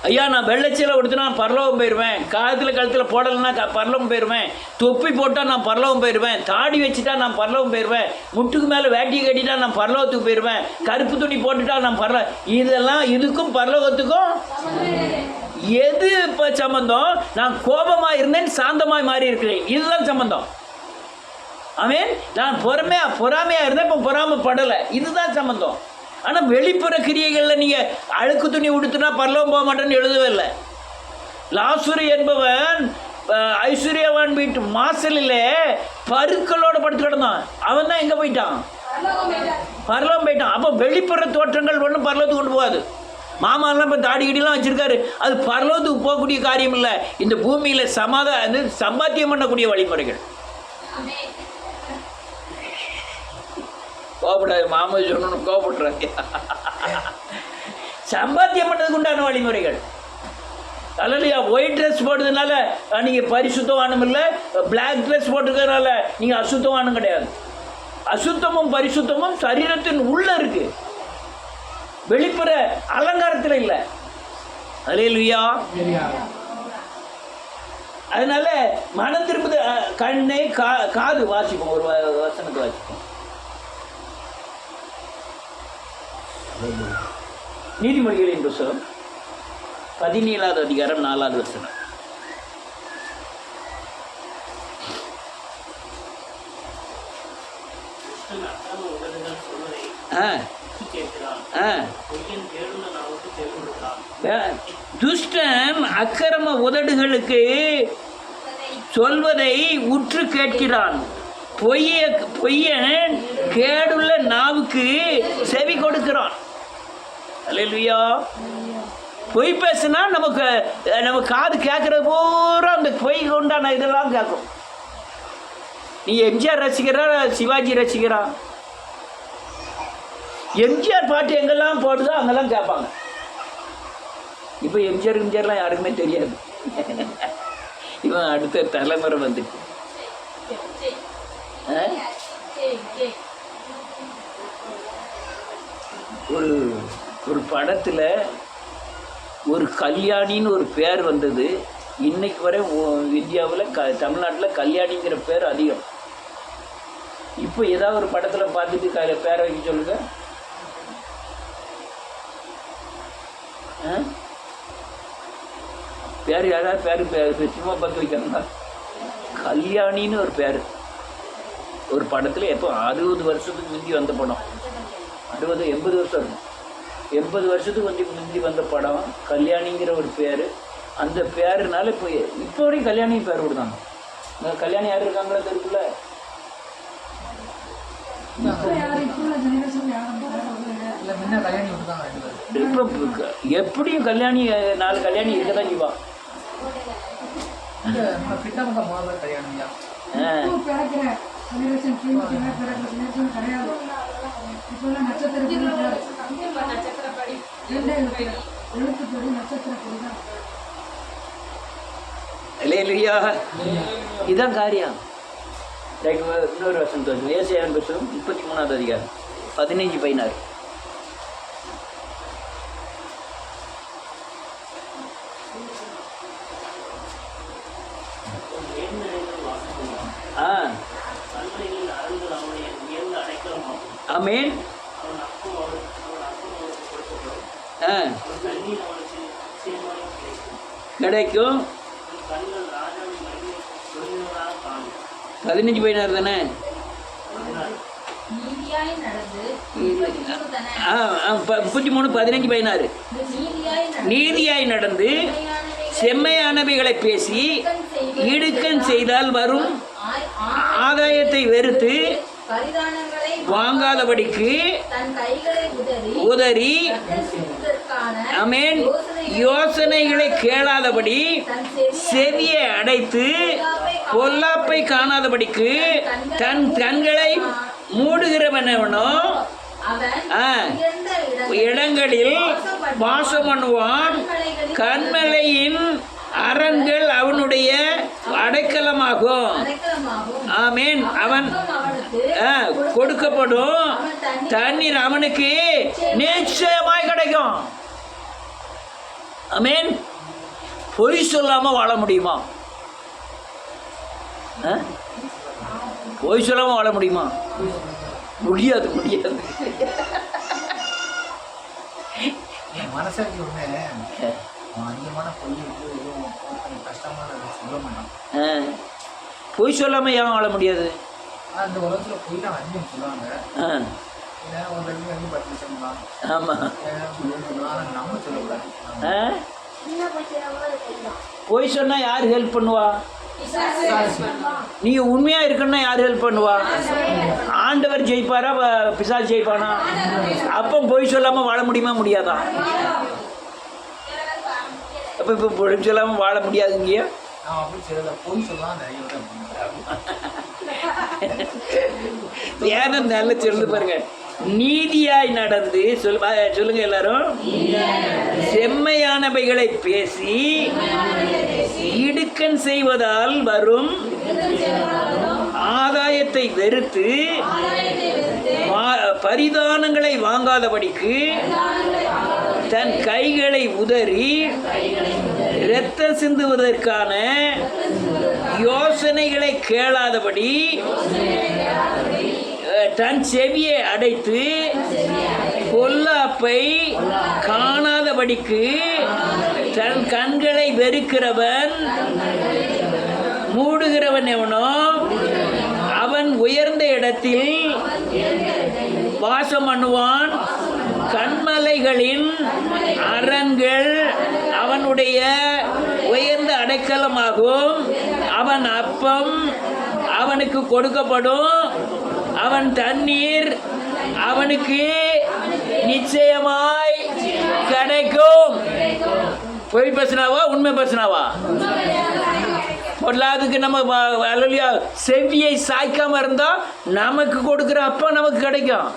ஐயா நான் வெள்ளைச்சீலை கொடுத்து நான் பரலோகம் போயிடுவேன், கழுத்தில் போடலைன்னா பரலோகம் போயிடுவேன், தொப்பி போட்டால் நான் பரலோகம் போயிடுவேன், தாடி வச்சுட்டா நான் பரலோகம் போயிடுவேன், முட்டுக்கு மேலே வேட்டியை கட்டிட்டா நான் பரலோகத்துக்கு போயிடுவேன், கருப்பு துணி போட்டுட்டா நான் இதெல்லாம் இதுக்கும் பரலோகத்துக்கும் எது இப்போ சம்பந்தம்? நான் கோபமாக இருந்தேன், சாந்தமாய் மாறி இருக்கிறேன், இதுதான் சம்பந்தம். ஆமென். நான் பொறாமையாக இருந்தேன், இப்போ பொறாமைப்படலை, இதுதான் சம்பந்தம். ஆனால் வெளிப்புற கிரியைகளில் நீங்கள் அழுக்கு துணி உடுத்துனா பரலோகம் போக மாட்டேன்னு எழுதவே இல்லை. லாசரு என்பவன் ஐஸ்வர்யவான் வீட்டு மாசலில் பருக்களோடு படுத்து கிடந்தான். அவன் தான் எங்கே போயிட்டான்? பரலோகம் போயிட்டான். அப்போ வெளிப்புற தோற்றங்கள் ஒன்றும் பரலோகத்துக்கு கொண்டு போகாது. மாமாலாம் இப்போ தாடி கடிலாம் வச்சுருக்காரு, அது பரலோகத்துக்கு போகக்கூடிய காரியம் இல்லை. இந்த பூமியில் சம்பாத்தியம் பண்ணக்கூடிய வழிமுறைகள். கோபப்படாது, மாமா சொன்னு கோபப்படுறாங்க. சம்பாத்தியம் பண்ணதுக்கு உண்டான வழிமுறைகள். அல்லையா, ஒயிட் ட்ரெஸ் போட்டதுனால நீங்கள் பரிசுத்தவானும் இல்லை, பிளாக் ட்ரெஸ் போட்டுக்கிறதுனால நீங்கள் அசுத்தவானும் கிடையாது. அசுத்தமும் பரிசுத்தமும் சரீரத்தின் உள்ள இருக்கு, வெளிப்புற அலங்காரத்தில் இல்லை. அல்லேலூயா. அதனால மனம் திரும்புது. கண்ணை காது வாசிப்போம், ஒரு வசனத்தை வாசிப்போம். நீதிமொழிகளின் புத்தகம் 17வது அதிகாரம் 4வது வசனம். துஷ்டன் அக்கிரம உதடுகளுக்கு சொல்வதை உற்று கேட்கிறான், பொய்யன் கேடுள்ள நாவுக்கு செவி கொடுக்கிறான். அல்லேலூயா. பொய் பேசுனா நம்ம காது கேட்கறது பூரா அந்த பொய் உண்டான இதெல்லாம் கேட்கும். நீ எம்ஜிஆர் ரசிக்கிறா, சிவாஜி ரசிக்கிறா, எம்ஜிஆர் பாட்டு எங்கெல்லாம் போடுதோ அங்கெல்லாம் கேட்பாங்க. இப்போ எம்ஜிஆர்லாம் யாருக்குமே தெரியாது. இவன் அடுத்த தலைமுறை வந்துட்டு ஒரு படத்தில் ஒரு கல்யாணின்னு ஒரு பேர் வந்தது. இன்னைக்கு வரை இந்தியாவில் தமிழ்நாட்டில் கல்யாணிங்கிற பேர் அதிகம். இப்போ ஏதாவது ஒரு படத்தில் பார்த்துட்டு பேரை வைக்க சொல்லுங்க. பேர் யாராவது பேர் சும்மா பார்த்து வைக்காங்க. கல்யாணின்னு ஒரு பேர் ஒரு படத்தில் எப்போ 60 வருஷத்துக்கு முந்தி வந்த படம், 60-80 வருஷம் இருக்கும். 80 வருஷத்துக்கு முந்தி வந்த படம் கல்யாணிங்கிற ஒரு பேர். அந்த பேருனால இப்போ வரைக்கும் கல்யாணி பேர் கொடுத்தாங்க. கல்யாணி யார் இருக்காங்களோ தெருக்குள்ள இப்போ எப்படியும் கல்யாணி 4 கல்யாணி இருக்க தான் செய்வா. இதான் காரியம். இன்னொரு வசனம் ஏசாயா புத்தகம் 33வது அதிகாரம் 15-16. ஆமென். கிடைக்கும். 15-16 தானே? 33-15-16. நீதியாய் நடந்து செம்மையானவைகளை பேசி இடுக்கண் செய்தால் வரும் ஆதாயத்தை வெறுத்து வாங்காதபடிக்கு உதறி, ஆமென், யோசனைகளை கேளாதபடி செவியை அடைத்து பொல்லாப்பை காணாதபடிக்கு தன் கண்களை மூடுகிறவனோ இடங்களில் வாசம் பண்ணுவான். கண்மலையின் அரண்கள் அவனுடைய அடைக்கலமாகும். ஆமென். அவன் கொடுக்கப்படும் தண்ணீர் அவனுக்கு நிச்சயமாய் கிடைக்கும். ஆமென். பொய் சொல்லாம வாழ முடியுமா? பொய் சொல்லாம வாழ முடியுமா? முடியாது. மனசாட்சி ஒண்ணு அதிகமான பொய் சொல்லாம ஏன் வாழ முடியாது? அந்த உலகத்துல போய் தான் அதிகம் சொல்லுவாங்க. ஆமா, நம்ம சொல்லக்கூடாது. பொய் சொன்னா யார் ஹெல்ப் பண்ணுவா? நீங்க உண்மையா இருக்குன்னா யார் ஹெல்ப் பண்ணுவா? ஆண்டவர் ஜெயிப்பாரா, பிசாசு ஜெயிப்பானா? அப்போ பொய் சொல்லாம வாழ முடியுமா? முடியாதா? அப்ப இப்ப பொய் சொல்லாம வாழ முடியாதுங்க. வேற நல்ல சொல்லு பாருங்க. நீதியாய் நடந்து சொல்லுங்க எல்லாரும். செம்மையானவைகளை பேசி இடுக்கண் செய்வதால் வரும் ஆதாயத்தை வெறுத்து பரிதானங்களை வாங்காதபடிக்கு தன் கைகளை உதறி இரத்த சிந்துவதற்கான யோசனைகளை கேளாதபடி தன் செவியை அடைத்து பொல்லாப்பை காணாதபடிக்கு தன் கண்களை வெறுக்கிறவன் மூடுகிறவன் எவனோ அவன் உயர்ந்த இடத்தில் வாசம் பண்ணுவான். கண்மலைகளின் அரண்கள் அவனுடைய உயர்ந்த அடைக்கலமாகும். அவன் அப்பம் அவனுக்கு கொடுக்கப்படும். அவன் தண்ணீர் அவனுக்கு நிச்சயமாய் கிடைக்கும். பொய் பேசினாவா உண்மை பேசினாவா? பொருளாதுக்கு நம்ம அல்லையா செவியை சாய்க்காம இருந்தா நமக்கு கொடுக்குற அப்பா நமக்கு கிடைக்கும்.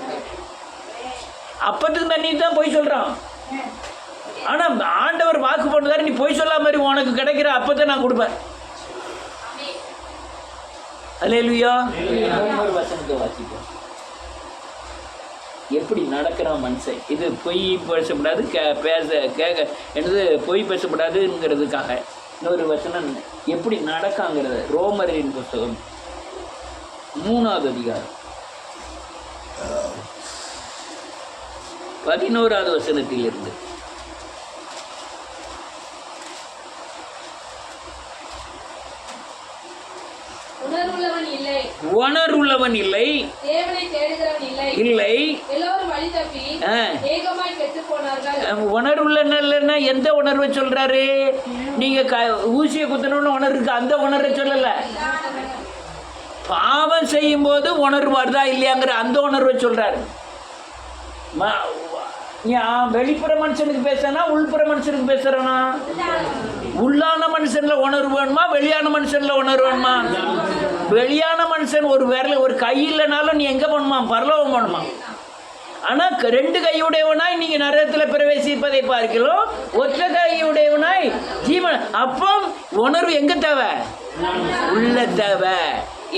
அப்பத்துக்கு தண்ணீர் தான் பொய் சொல்றான். ஆனா ஆண்டவர் வாக்கு பண்ணுறாரு, நீ பொய் சொல்லாம மாதிரி உனக்கு கிடைக்கிற அப்பத்தை நான் கொடுப்பேன். அல்லேலூயா. ஒரு வசனத்தை வாசிப்போம். எப்படி நடக்கிறான் மனுஷன். இது பொய் பேசக்கூடாது, என்னது பொய் பேசக்கூடாதுங்கிறதுக்காக இன்னொரு வசனம் எப்படி நடக்காங்கிறது. ரோமரின் புத்தகம் 3வது அதிகாரம் 11வது வசனத்தில் இருந்து. உணர்வுள்ளவன் இல்லை, இல்லை. உணர்வுள்ளன்னா எந்த உணர்வை சொல்றாரு? நீங்க ஊசியை குத்தணும்னு உணர்வு இருக்கு, அந்த உணர்வை சொல்லல. பாவம் செய்யும் போது உணர்வு வருதா இல்லையாங்கிற அந்த உணர்வை சொல்றாரு. வெளிப்புற மனுஷனுக்கு பேசுறனா உள்புற மனுஷனுக்கு பேசுறனா? உள்ளான மனுஷன்ல உணர்வு வேணுமா, வெளியான மனுஷன்ல உணர்வு வேணுமா? வெளியான மனுஷன் ஒரு விரல ஒரு கை இல்லைனாலும் நீ எங்க பண்ணுமா? பரலோகம் பண்ணுமா? ஆனா 2 கையுடையவனாய் நீங்க நரகத்தில் பிரவேசிப்பதை பார்க்கிறோம். ஒற்றை கையுடையவனாய் ஜீவன். அப்போ உணர்வு எங்க தேவை? உள்ள தேவை.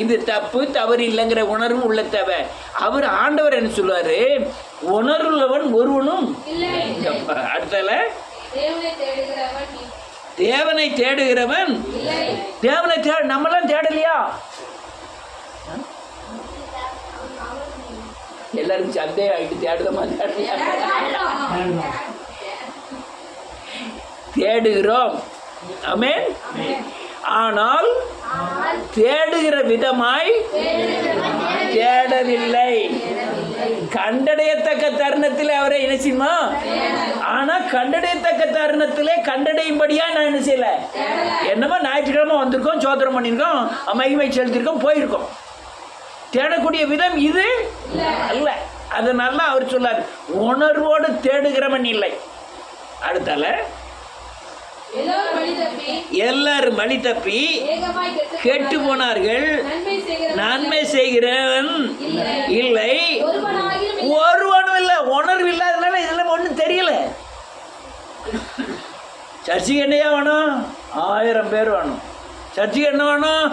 இது தப்பு தவறு இல்லைங்கிற உணர்வு உள்ள தேவை. அவர் ஆண்டவர் என்ன சொல்லுவாரு? உணர்வுள்ளவன் ஒருவனும். அடுத்தல தேவனை தேடுகிறவன். தேவனை நம்மளாம் தேடலையா? எல்லாரும் சந்தேகம் ஆகிட்டு தேடுதமா? தேடுகிறோம். ஆமென். ஆனால் தேடுகிற விதமாய் தேடவில்லை. கண்டடையத்தக்க தருணத்தில் அவரை என்ன செய்யுமா? ஆனா கண்டடையத்தக்க தருணத்திலே கண்டடையும்படியா நான் என்ன செய்யல. என்னமோ ஞாயிற்றுக்கிழமை வந்திருக்கோம், சோதனம் பண்ணியிருக்கோம், மகிமை செலுத்திருக்கோம், போயிருக்கோம். தேடக்கூடிய விதம் இது அல்ல. அதனால அவர் சொல்லார், உணர்வோடு தேடுகிறவன் இல்லை. அடுத்தால எல்லாரும் வழி தப்பி கெட்டு போனார்கள். நன்மை செய்கிறவன் இல்லை, ஒருவனும் இல்லை. உணர்வு இல்லாதனால இதெல்லாம் ஒன்றும் தெரியல. சர்ச்சுக்கு என்னையா வேணும்? 1000 பேர் வேணும். சர்ச்சுக்கு என்ன வேணும்?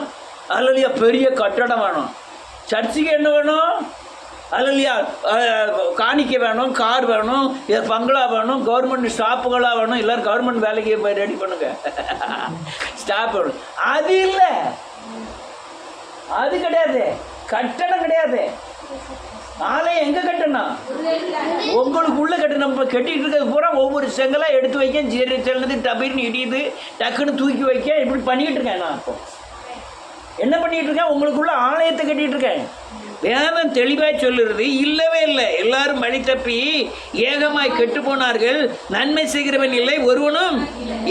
அல்லையா பெரிய கட்டடம் வேணும். சர்ச்சுக்கு என்ன வேணும்? அல்லையா காணிக்கை வேணும், கார் வேணும், பங்களா வேணும், கவர்மெண்ட் ஸ்டாப்புகளாக வேணும். எல்லோரும் கவர்மெண்ட் வேலைக்கு போய் ரெடி பண்ணுங்க, ஸ்டாப் வேணும். அது இல்லை, அது கிடையாது. கட்டணம் கிடையாது. ஆலயம் எங்கே கட்டணும்? உங்களுக்கு உள்ள கட்டணம். இப்போ கட்டிகிட்டு இருக்கிறது பூரா ஒவ்வொரு செங்கலாக எடுத்து வைக்க, செல்லது டபீர்னு இடியுது, டக்குன்னு தூக்கி வைக்க, இப்படி பண்ணிக்கிட்டு இருக்கேன். நான் இப்போ என்ன பண்ணிகிட்டு இருக்கேன்? உங்களுக்குள்ள ஆலயத்தை கட்டிகிட்டு இருக்கேன். வேதம் தெளிவாக சொல்லுறது இல்லவே இல்லை. எல்லாரும் வழி தப்பி ஏகமாய் கெட்டு போனார்கள். நன்மை செய்கிறவன் இல்லை, ஒருவனும்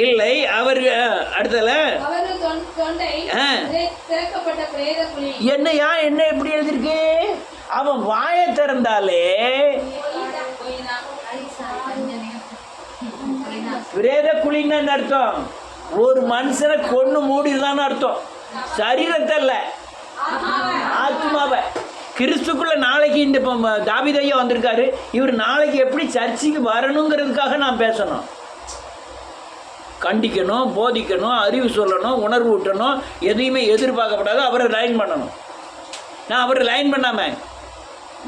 இல்லை. அவர் அடுத்தல என்னையா என்ன எப்படி எழுதிருக்கு? அவன் வாயை திறந்தாலே பிரேத குழின்னு அர்த்தம். ஒரு மனுஷனை கொண்டு மூடிதான் அர்த்தம். சரீரத்தை இல்ல, ஆத்மாவை. கிறிஸ்துக்குள்ள நாளைக்கு இந்த தாவீது ஐயா வந்திருக்காரு, இவர் நாளைக்கு எப்படி சர்ச்சுக்கு வரணுங்கிறதுக்காக நான் பேசணும், கண்டிக்கணும், போதிக்கணும், அறிவு சொல்லணும், உணர்வு ஊட்டணும், எதையுமே எதிர்பார்க்கப்படாது. அவரை லைன் பண்ணணும். நான் அவரை லைன் பண்ணாமல்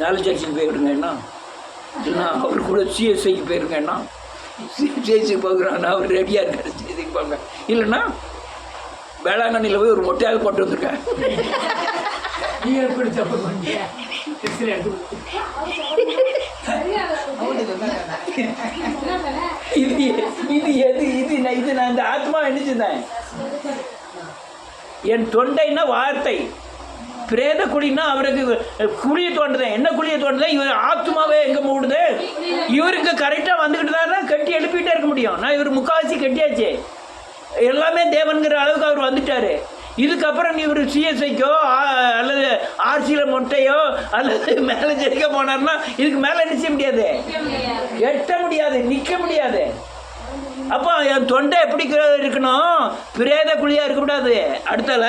நாலு சர்ச்சுக்கு போயிடுங்கன்னா, இல்லைன்னா அவர் கூட சிஎஸ்ஐக்கு போயிருங்கன்னா, சிஎஸ்சி போகிறான்னா அவர் ரெடியாக இருக்காரு சிஎஸ்சிக்கு போங்க, இல்லைன்னா வேளாங்கண்ணியில் போய் ஒரு மொட்டையாக போட்டு வந்திருக்கேன். நீங்கள் எப்படி சப்போர்ட் பண்ணீங்க? இது இது எது இது இது நான் இந்த ஆத்மா நினைச்சிருந்தேன். என் தொண்டைன்னா வார்த்தை, பிரேத குழின்னா அவருக்கு குழியை தோண்டுதேன். என்ன குழியை தோண்டுதேன்? இவர் ஆத்மாவே எங்கே மூடுது? இவருக்கு கரெக்டாக வந்துக்கிட்டு தான் கட்டி எழுப்பிட்டே இருக்க முடியும். நான் இவர் முக்கால்வாசி கட்டியாச்சு, எல்லாமே தேவன்கிற அளவுக்கு அவர் வந்துட்டார். இதுக்கப்புறம் நீ ஒரு சிஎஸ்ஐக்கோ அல்லது ஆர்சியில் மொட்டையோ அல்லது மேலே ஜெயிக்க போனார்னா இதுக்கு மேலே நிற்க முடியாது, எட்ட முடியாது, நிற்க முடியாது. அப்போ என் தொண்டை எப்படி இருக்கணும்? பிரேத குழியாக இருக்கக்கூடாது. அடுத்தால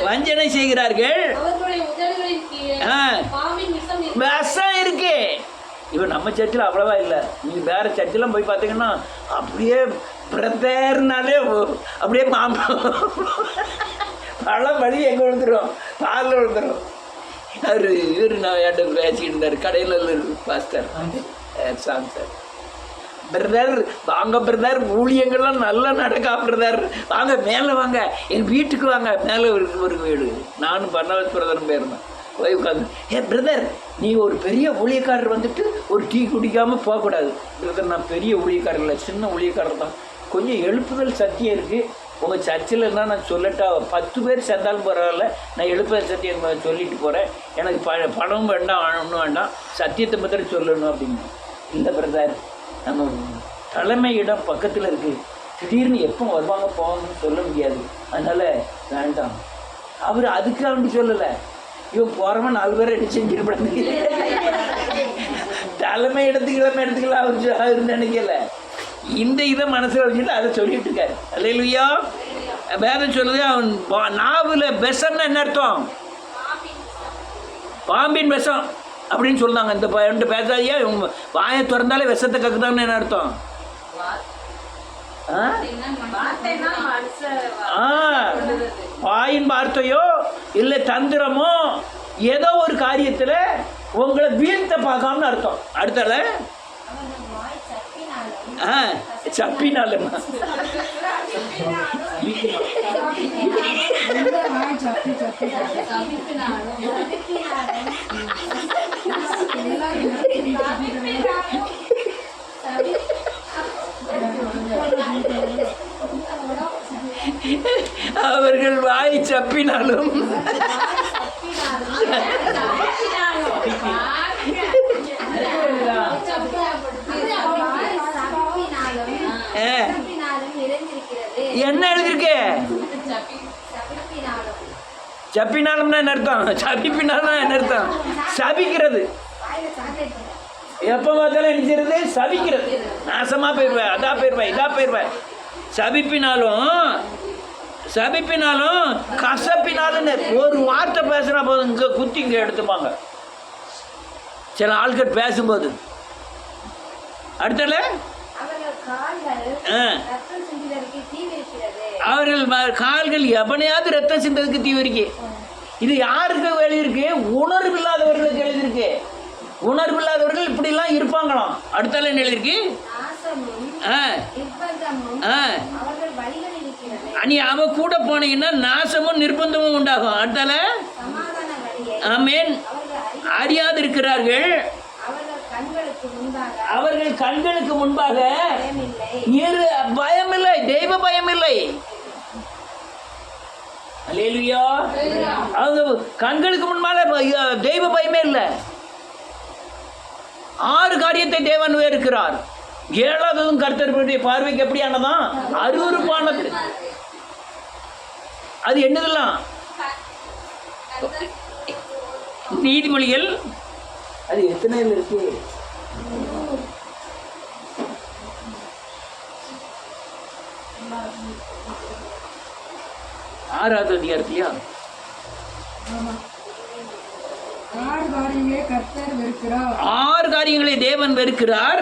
வஞ்சனை செய்கிறார்கள், விஷம் இருக்கு. இவன் நம்ம சர்ச்சில் அவ்வளவா இல்லை. நீங்கள் வேறு சர்ச்செலாம் போய் பார்த்தீங்கன்னா அப்படியே பிரதர்னாலே அப்படியே பழம் வழி எங்கே விழுந்துடும், பாலில் விழுந்துடும். அவர் இவர் நான் என்கிட்ட பேசிக்கிட்டு இருந்தார், கடையில் பாஸ்டர் சாங் சார். பிரதர் வாங்க பிரதர், ஊழியங்கள்லாம் நல்லா நடக்கா பிரதர், வாங்க மேலே வாங்க, எங்கள் வீட்டுக்கு வாங்க, மேலே ஒரு வீடு. நானும் பர்னபாஸ் பிரதரும் போயிருந்தேன். போய் உட்காந்து, பிரதர் நீ ஒரு பெரிய ஊழியக்காரர் வந்துட்டு ஒரு டீ குடிக்காமல் போகக்கூடாது. பிரதர் நான் பெரிய ஊழியக்காரர் இல்லை, சின்ன ஊழியக்காரர் தான், கொஞ்சம் எழுப்புதல் சத்தியம் இருக்குது. உங்கள் சர்ச்சில் இருந்தால் நான் சொல்லட்டா, 10 பேர் சேர்ந்தாலும் பரவாயில்ல, நான் எழுப்புதல் சத்தியம் சொல்லிட்டு போகிறேன், எனக்கு பணம் வேண்டாம், ஒன்றும் வேண்டாம், சத்தியத்தை மாத்திரம் சொல்லணும் அப்படின்னு. இல்லை பிரதர் நம்ம தலைமை இடம் பக்கத்தில் இருக்குது, திடீர்னு எப்போ வருவாங்க போவாங்கன்னு சொல்ல முடியாது, அதனால் வேண்டாம். அவர் அதுக்கு அவன் சொல்லலை, இவன் போகிறவன் 4 பேரை எடுத்து செஞ்சிருப்பேன். தலைமை எடுத்துக்கலாம் அவர் நினைக்கல. இந்த இதை மனசில் வச்சுட்டு அதை சொல்லிட்டு இருக்காரு. அல்லேலூயா. வேதம் சொல்லுது, அவன் நாவில் விஷம்னா என்ன அர்த்தம்? பாம்பின் விஷம் அப்படின்னு சொல்லுவாங்க. இந்த ரெண்டு பேசாதியா இவங்க வாயை திறந்தாலே விஷத்தை கக்குதான்னு என்ன அர்த்தம்? வாயின் வார்த்தையோ இல்லை தந்திரமோ ஏதோ ஒரு காரியத்தில் உங்களை வீழ்த்த பார்க்காமன்னு அர்த்தம். அடுத்தால சப்பினாலும் அவர்கள் வாய் சப்பினாலும் என்ன எழுதிருக்கு? சப்பினாலும் என்ன அர்த்தம்? சபிப்பினாலும் என்ன அர்த்தம்? சபிக்கிறது. எப்போ பார்த்தாலும் என்ன செய்யறது? சபிக்கிறது. நாசமாக போயிடுவேன், அதா போயிடுவேன், இதா போயிடுவேன். சபிப்பினாலும் கசப்பினாலும் ஒரு வார்த்தை பேசுனா போதும் இங்கே குத்தி இங்கே எடுத்துப்பாங்க சில ஆட்கள் பேசும்போது. அடுத்தல அவர்கள் கால்கள் எவனையாவது ரத்தம் சிந்ததுக்கு தீவிரிக்கு. இது யாருக்கு எழுதியிருக்கு? உணர்வு இல்லாதவர்களுக்கு எழுதியிருக்கு. உணர்வு இல்லாதவர்கள் இப்படிலாம் இருப்பாங்களாம். அடுத்தால என்ன எழுதியிருக்கு? நீ அவ கூட போனீங்கன்னா நாசமும் நிர்பந்தமும் உண்டாகும். அடுத்தால ஆமென். அறியாது இருக்கிறார்கள், அவர்கள் கண்களுக்கு முன்பாக பயம் இல்லை, தெய்வ பயம் இல்லை. அல்லேலூயா. அவங்க கண்களுக்கு முன்பாக தெய்வ பயமே இல்லை. 6 காரியத்தை தேவன் இருக்கிறார். 7வதும் கர்த்தருடைய பார்வைக்கு எப்படியானதான்? அருவருப்பானது. அது என்னதெல்லாம்? நீதிமொழிகள் அது எத்தனையில் இருக்கு? 6வது அதிகாரத்திலையா? 6 காரியங்களை கர்த்தர் வெறுக்கிறார். 6 காரியங்களை தேவன் வெறுக்கிறார்.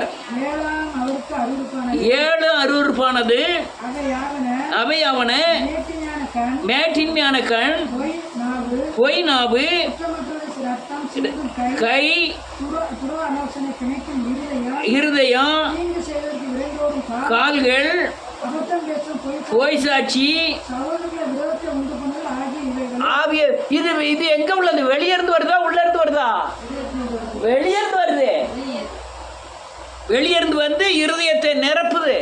7ஆம் அவருக்கு அருவருப்பானது. 7 அருவருப்பானது. அவையாவன மேட்டிமையான கண், மேட்டின்மையான கண், பொய் நாவு, குற்றமற்றவர்களுக்கு ரத்தம் சிந்தும் கை, துரோக ஆலோசனை பிணைக்கும் இருதயம், தீங்கு செய்வதற்கு விரைந்தோடும் கால்கள், அபத்தம் பேசும் பொய் சாட்சி, சகோதரர்களை விரோதத்தை உண்டு பண்ணுதல் ஆகிய இவைகள் ஆவிய. இது எங்க உள்ளது? வெளியிருந்து வருதா உள்ள இருந்து வருதா? வெளியிருந்து வருது. வெளியிருந்து வந்து இருதயத்தை நிரப்புது.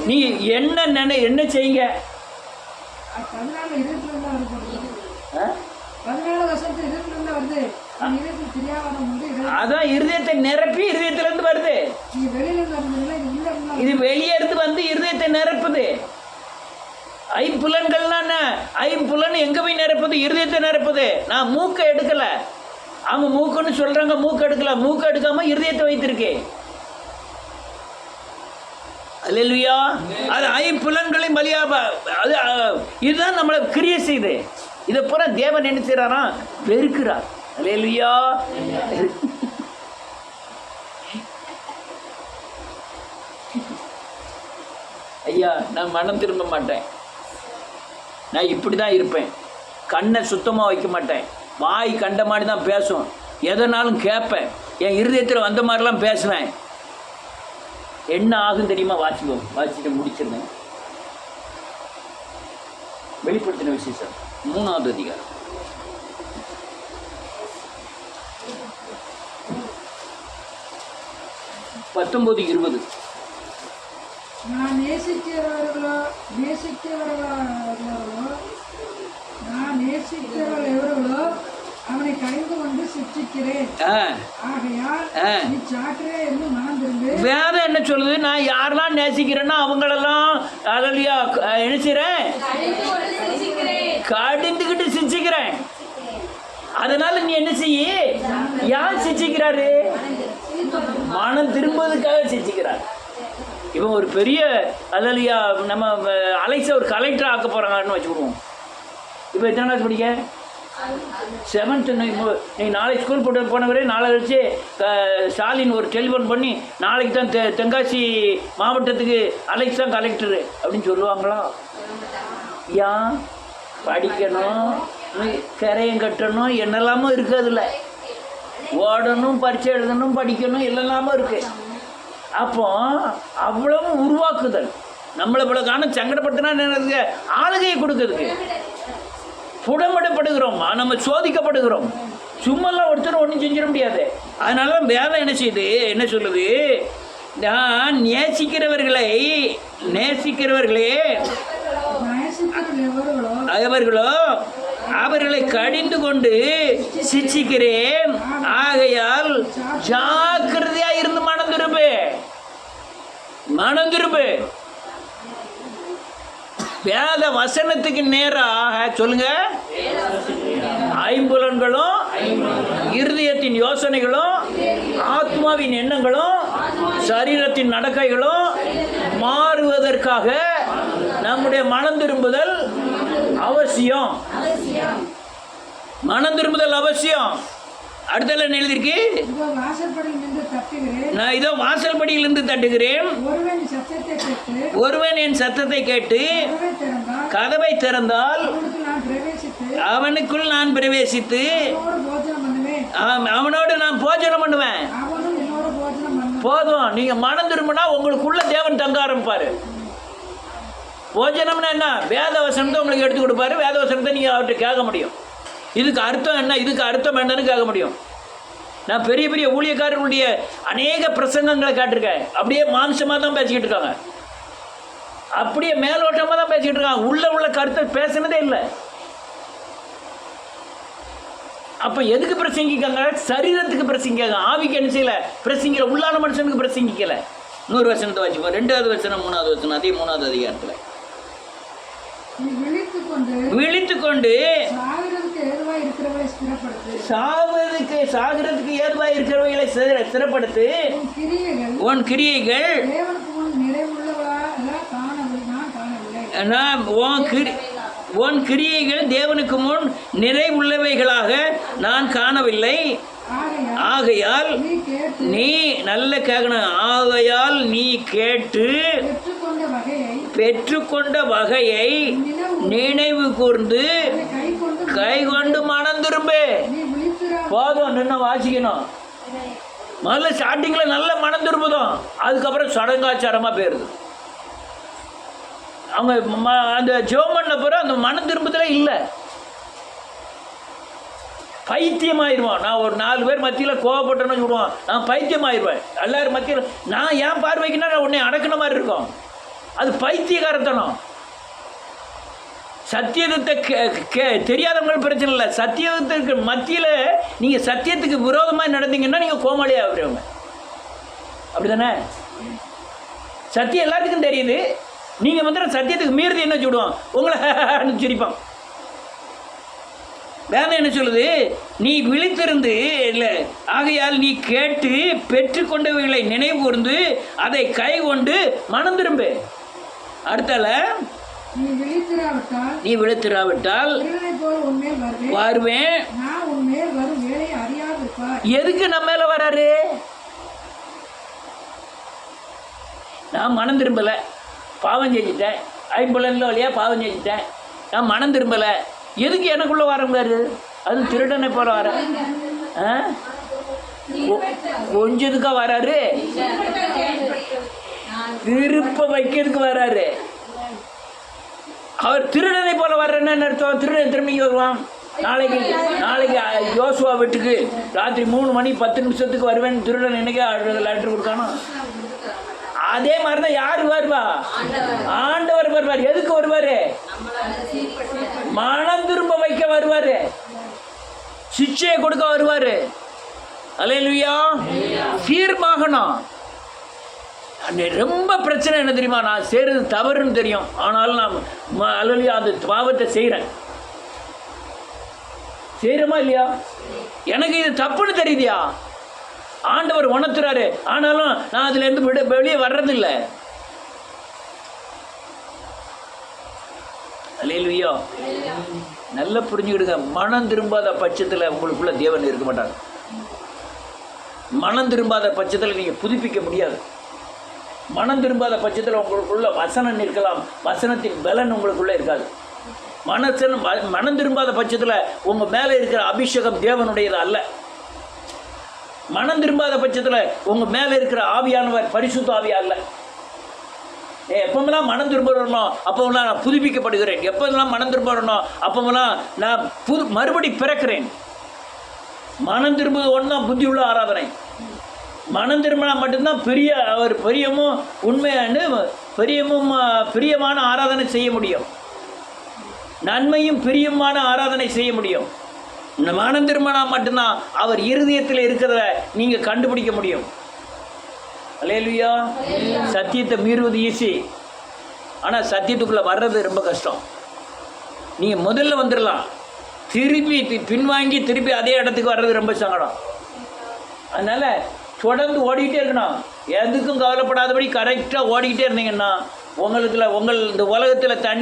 நீ என்ன செய்யுங்க? 14 இருபத்திலிருந்து வருது. 14 வருஷத்துல இருபத்திலிருந்து வருது. இருபத்தி தெரியாதவங்க வந்து அதான் இருதயத்தை நிரப்பி இருதயத்திலிருந்து வருது. நீ வெளியிலிருந்து வருதுன்னா இது உள்ள இது வெளியே இருந்து வந்து இருதயத்தை நிரப்புது. ஐம்புலன்கள்னா என்ன? ஐம்புலன் எங்க போய் நிரப்புது? இருதயத்தை நிரப்புது. நான் மூக்கை எடுக்கல, அவங்க மூக்குன்னு சொல்றாங்க, மூக்கு எடுக்கல. மூக்கு எடுக்காம இருதயத்தை வைத்திருக்கேன். அல்லேலூயா. அது ஐம்புலன்களையும் பலியா அது இதுதான் நம்மளை கிரியை செய்யுது. இதை பூரா தேவன் என்ன செய்யறாரா? வெறுக்கிறார். அல்லேலூயா. ஐயா, நான் மனம் திரும்ப மாட்டேன். நான் இப்படி தான் இருப்பேன். கண்ணை சுத்தமாக வைக்க மாட்டேன். வாய் கண்ட மாதிரி தான் பேசும். எதனாலும் கேட்பேன். என் இருதயத்தில் வந்த மாதிரிலாம் பேசுவேன். என்ன ஆகும் தெரியுமா? வாசிட்டு முடிச்சிருந்தேன். வெளிப்படுத்தின விசேஷம் 3வது அதிகாரம் 19-20. நான் நேசிக்கிறவர்கள் எவர்களோ அவனை கடிந்து கொண்டு சிக்ஷிக்கிறேன். ஆகையால் நீ சாக்கிரே என்று மனம் திரும்பு. வேதம் என்ன சொல்லுது? நான் யாரெல்லாம் நேசிக்கிறேன்னா அவங்களெல்லாம் அழலியா என்ன செய்றேன்? கடிந்துக்கிட்டு சிக்ஷிக்கிறேன். அதனால நீ என்ன செய்ய? யார் சிக்ஷிக்கிறாரு? மனம் திரும்புவதற்காக சிக்ஷிக்கிறார். இவன் ஒரு பெரிய அழலியா நம்ம அலைச ஒரு கலெக்டர் ஆக்க போறாங்கன்னு வச்சுக்கிடுவோம். இப்போ எத்தனை கிளாஸ் படிக்க? 7th. நீ நாளைக்கு ஸ்கூல் போட்டு போனவரே நாளை கழிச்சு ஸ்டாலின் ஒரு டெலிஃபோன் பண்ணி நாளைக்கு தான் தென்காசி மாவட்டத்துக்கு அலைக்ஸ் தான் கலெக்டரு அப்படின்னு சொல்லுவாங்களா? ஏன்? படிக்கணும், கரையம் கட்டணும், என்னெல்லாமோ இருக்குது. அதில் ஓடணும், பரீட்சை எழுதணும், படிக்கணும், எல்லாமோ இருக்குது. அப்போ அவ்வளவு உருவாக்குதல். நம்மளை இவ்வளோ காரணம் சங்கடப்படுத்தினா என்னதுங்க? ஆளுகையை கொடுக்குறதுக்கு புடமிடப்படுகிறோம், நம்ம சோதிக்கப்படுகிறோம். சும்மாலாம் ஒருத்தர் ஒன்றும் செஞ்சிட முடியாது. அதனால தான் வேதம் என்ன செய்யுது? என்ன சொல்லுது? நான் நேசிக்கிறவர்களே அவர்களோ அவர்களை கடிந்து கொண்டு சிச்சிக்கிறேன். ஆகையால் ஜாக்கிரதையா இருந்து மனம் திரும்பு. வேத வசனத்துக்கு நேராக சொல்லுங்க. ஐம்புலன்களும் இருதயத்தின் யோசனைகளும் ஆத்மாவின் எண்ணங்களும் சரீரத்தின் நடக்கைகளும் மாறுவதற்காக நம்முடைய மனம் திரும்புதல் அவசியம். மனம் திரும்புதல் அவசியம். அடுத்தல என்ன எழுதிருக்கு? நான் இதோ வாசல்படியிலிருந்து தட்டுகிறேன். ஒருவன் என் சத்தத்தை கேட்டு கதவை திறந்தால் அவனுக்குள் நான் பிரவேசித்து அவனோடு நான் போஜனம் பண்ணுவேன். போதும். நீங்க மனம் திரும்பினா உங்களுக்குள்ள தேவன் தங்க ஆரம்பிப்பாரு. போஜனம்னா என்ன? வேத வசனத்தை உங்களுக்கு எடுத்து கொடுப்பாரு. வேத வசனத்தை நீங்க அவர்கிட்ட கேட்க முடியும். இதுக்கு அர்த்தம் என்ன, இதுக்கு அர்த்தம் என்னன்னு கேட்க முடியும். நான் பெரிய பெரிய ஊழியக்காரர்களுடைய அநேக பிரசங்கங்களை கேட்டிருக்கேன். அப்படியே மாம்சமாக தான் பேசிக்கிட்டு இருக்காங்க, அப்படியே மேலோட்டமாக தான் பேசிக்கிட்டு இருக்காங்க. உள்ள கருத்தை பேசினதே இல்லை. அப்போ எதுக்கு பிரசங்கிக்காங்க? சரீரத்துக்கு பிரசங்கிக்காங்க. ஆவிக்கு என்ன செய்யலை? பிரசங்கிக்கல. உள்ளான மனுஷனுக்கு பிரசங்கிக்கலை. 100 வசனத்தை வச்சுப்போம். 2வது வசனம் 3வது வசனம் அதே 3வது அதிகாரத்தில் விழித்துக்கொண்டு சாகிறதுக்கு ஏதுவாய் இருக்கிறவைகளை ஸ்திரப்படுத்து. உன் கிரியைகள் உன் கிரியைகள் தேவனுக்கு முன் நிறைவுள்ளவைகளாக நான் காணவில்லை. ஆகையால் நீ கேட்டு நீ நல்ல கேட்கணும். ஆகையால் நீ கேட்டு பெற்றுக்கொண்ட வகையை பெற்றுக்கொண்ட வகையை நினைவு கூர்ந்து கை கொண்டு மனம் திரும்பு. நீ விழித்திரா போதும், நின்று வாசிக்கணும். முதல்ல ஸ்டார்டிங்கில் நல்ல மனம் திரும்புதும், அதுக்கப்புறம் சடங்காச்சாரமாக போயிடுது. அவங்க அந்த ஜெபம் பண்ண பிறகு அந்த மனம் திரும்புதலே இல்லை, பைத்தியமாயிருவான். நான் ஒரு 4 பேர் மத்தியில் கோவப்பட்டேன்னு சொல்லுவான், நான் பைத்தியமாயிருவேன். எல்லாரும் மத்தியில் நான் ஏன் பார்வைக்குன்னா நான் உன்னை அடக்கின மாதிரி இருக்கும். அது பைத்தியகாரத்தனம். சத்தியத்தை தெரியாதவங்க பிரச்சனை இல்லை, சத்தியத்துக்கு மத்தியில் நீங்கள் சத்தியத்துக்கு விரோதமாக நடந்தீங்கன்னா நீங்கள் கோமாளியாக ஆகிறவங்க. அப்படி தானே? சத்தியம் எல்லாத்துக்கும் தெரியுது, நீங்கள் வந்து சத்தியத்துக்கு மீறி என்ன சொல்லுவான், உங்களை சிரிப்பான். வேதம் என்ன சொல்லுது? நீ விழித்திருந்து இல்லை, ஆகையால் நீ கேட்டு பெற்றுக்கொண்டவைகளை நினைவு கூர்ந்து அதை கை கொண்டு மனம் திரும்பு. அடுத்தால நீ விழித்திராவிட்டால் நீ விழித்திராவிட்டால் திருடனைப் போல உன்மேல் வருவேன். நான் உன்மேல் வரும் வேலையை அறியாதிருப்பார். எதுக்கு நம்ம மேல வராரு? நான் மனம் திரும்பலை, பாவம் செஞ்சுட்டேன், 50 வழியா பாவம் செஞ்சுட்டேன், நான் மனம் திரும்பலை, எதுக்கு எனக்குள்ள வரங்காரு? அது திருடனை போல வர கொஞ்சதுக்கா வராரு, திருப்ப வைக்கிறதுக்கு வராரு. அவர் திருடனை போல வர்றேன்னு அர்த்தம். திருடன் திரும்பி வருவான். நாளைக்கு யோசுவா வீட்டுக்கு ராத்திரி 3 மணி 10 நிமிஷத்துக்கு வருவேன்னு திருடன் என்னைக்கே லெட்டர் கொடுக்கானோ, அதே மாதிரி தான் யார் வருவா? ஆண்டவர் வருவார். எதுக்கு வருவாரு? மனம் திரும்ப வைக்க வருவாரு, சிக்ஷையை கொடுக்க வருவாரு. அல்லேலூயா. தீர்மாகணும். ரொம்ப பிரச்சனை என்ன தெரியுமா? நான் செய்கிறது தவறுன்னு தெரியும், ஆனாலும் நான் அல்லேலூயா அந்த பாவத்தை செய்கிறோமா இல்லையா? எனக்கு இது தப்புன்னு தெரியுதியா? ஆண்டவர் உணர்த்துறாரு, ஆனாலும் நான் அதுலேருந்து வெளியே வர்றதில்லை. அல்லேலூயா. நல்லா புரிஞ்சுக்கிடுங்க. மனம் திரும்பாத பட்சத்தில் உங்களுக்குள்ள தேவன் இருக்க மாட்டாங்க. மனம் திரும்பாத பட்சத்தில் நீங்கள் புதுப்பிக்க முடியாது. மனம் திரும்பாத பட்சத்தில் உங்களுக்குள்ள வசனம் இருக்கலாம், வசனத்தின் பலன் உங்களுக்குள்ளே இருக்காது. மனம் திரும்பாத பட்சத்தில் உங்கள் மேலே இருக்கிற அபிஷேகம் தேவனுடையது அல்ல. மனம் திரும்பாத பட்சத்தில் உங்கள் மேலே இருக்கிற ஆவியானவர் பரிசுத்த ஆவியா அல்ல. எப்போமெல்லாம் மனம் திரும்ப வரணும் அப்போவெல்லாம் நான் புதுப்பிக்கப்படுகிறேன். எப்போதெல்லாம் மனம் திரும்ப வரணும் அப்போவெல்லாம் நான் மறுபடி பிறக்கிறேன். மனம் திரும்புவது ஒன்று தான் புத்தி உள்ள ஆராதனை. மனம் திரும்பினா மட்டும்தான் அவர் பெரியமும் உண்மையான பிரியமான ஆராதனை செய்ய முடியும். நன்மையும் பிரியமான ஆராதனை செய்ய முடியும். மனம் திரும்பினா மட்டும்தான் அவர் இருதயத்தில் இருக்கிறத நீங்கள் கண்டுபிடிக்க முடியும். அல்லேலூயா. சத்தியத்தை மீறுவது ஈஸி, ஆனால் சத்தியத்துக்குள்ளே வர்றது ரொம்ப கஷ்டம். நீங்கள் முதல்ல வந்துடலாம், திருப்பி பின்வாங்கி திருப்பி அதே இடத்துக்கு வர்றது ரொம்ப சங்கடம். அதனால் தொடர்ந்து ஓடிக்கிட்டே இருக்கணும். எதுக்கும் கவலைப்படாதபடி கரெக்டாக ஓடிக்கிட்டே இருந்தீங்கன்னா உங்கள் இந்த உலகத்தில்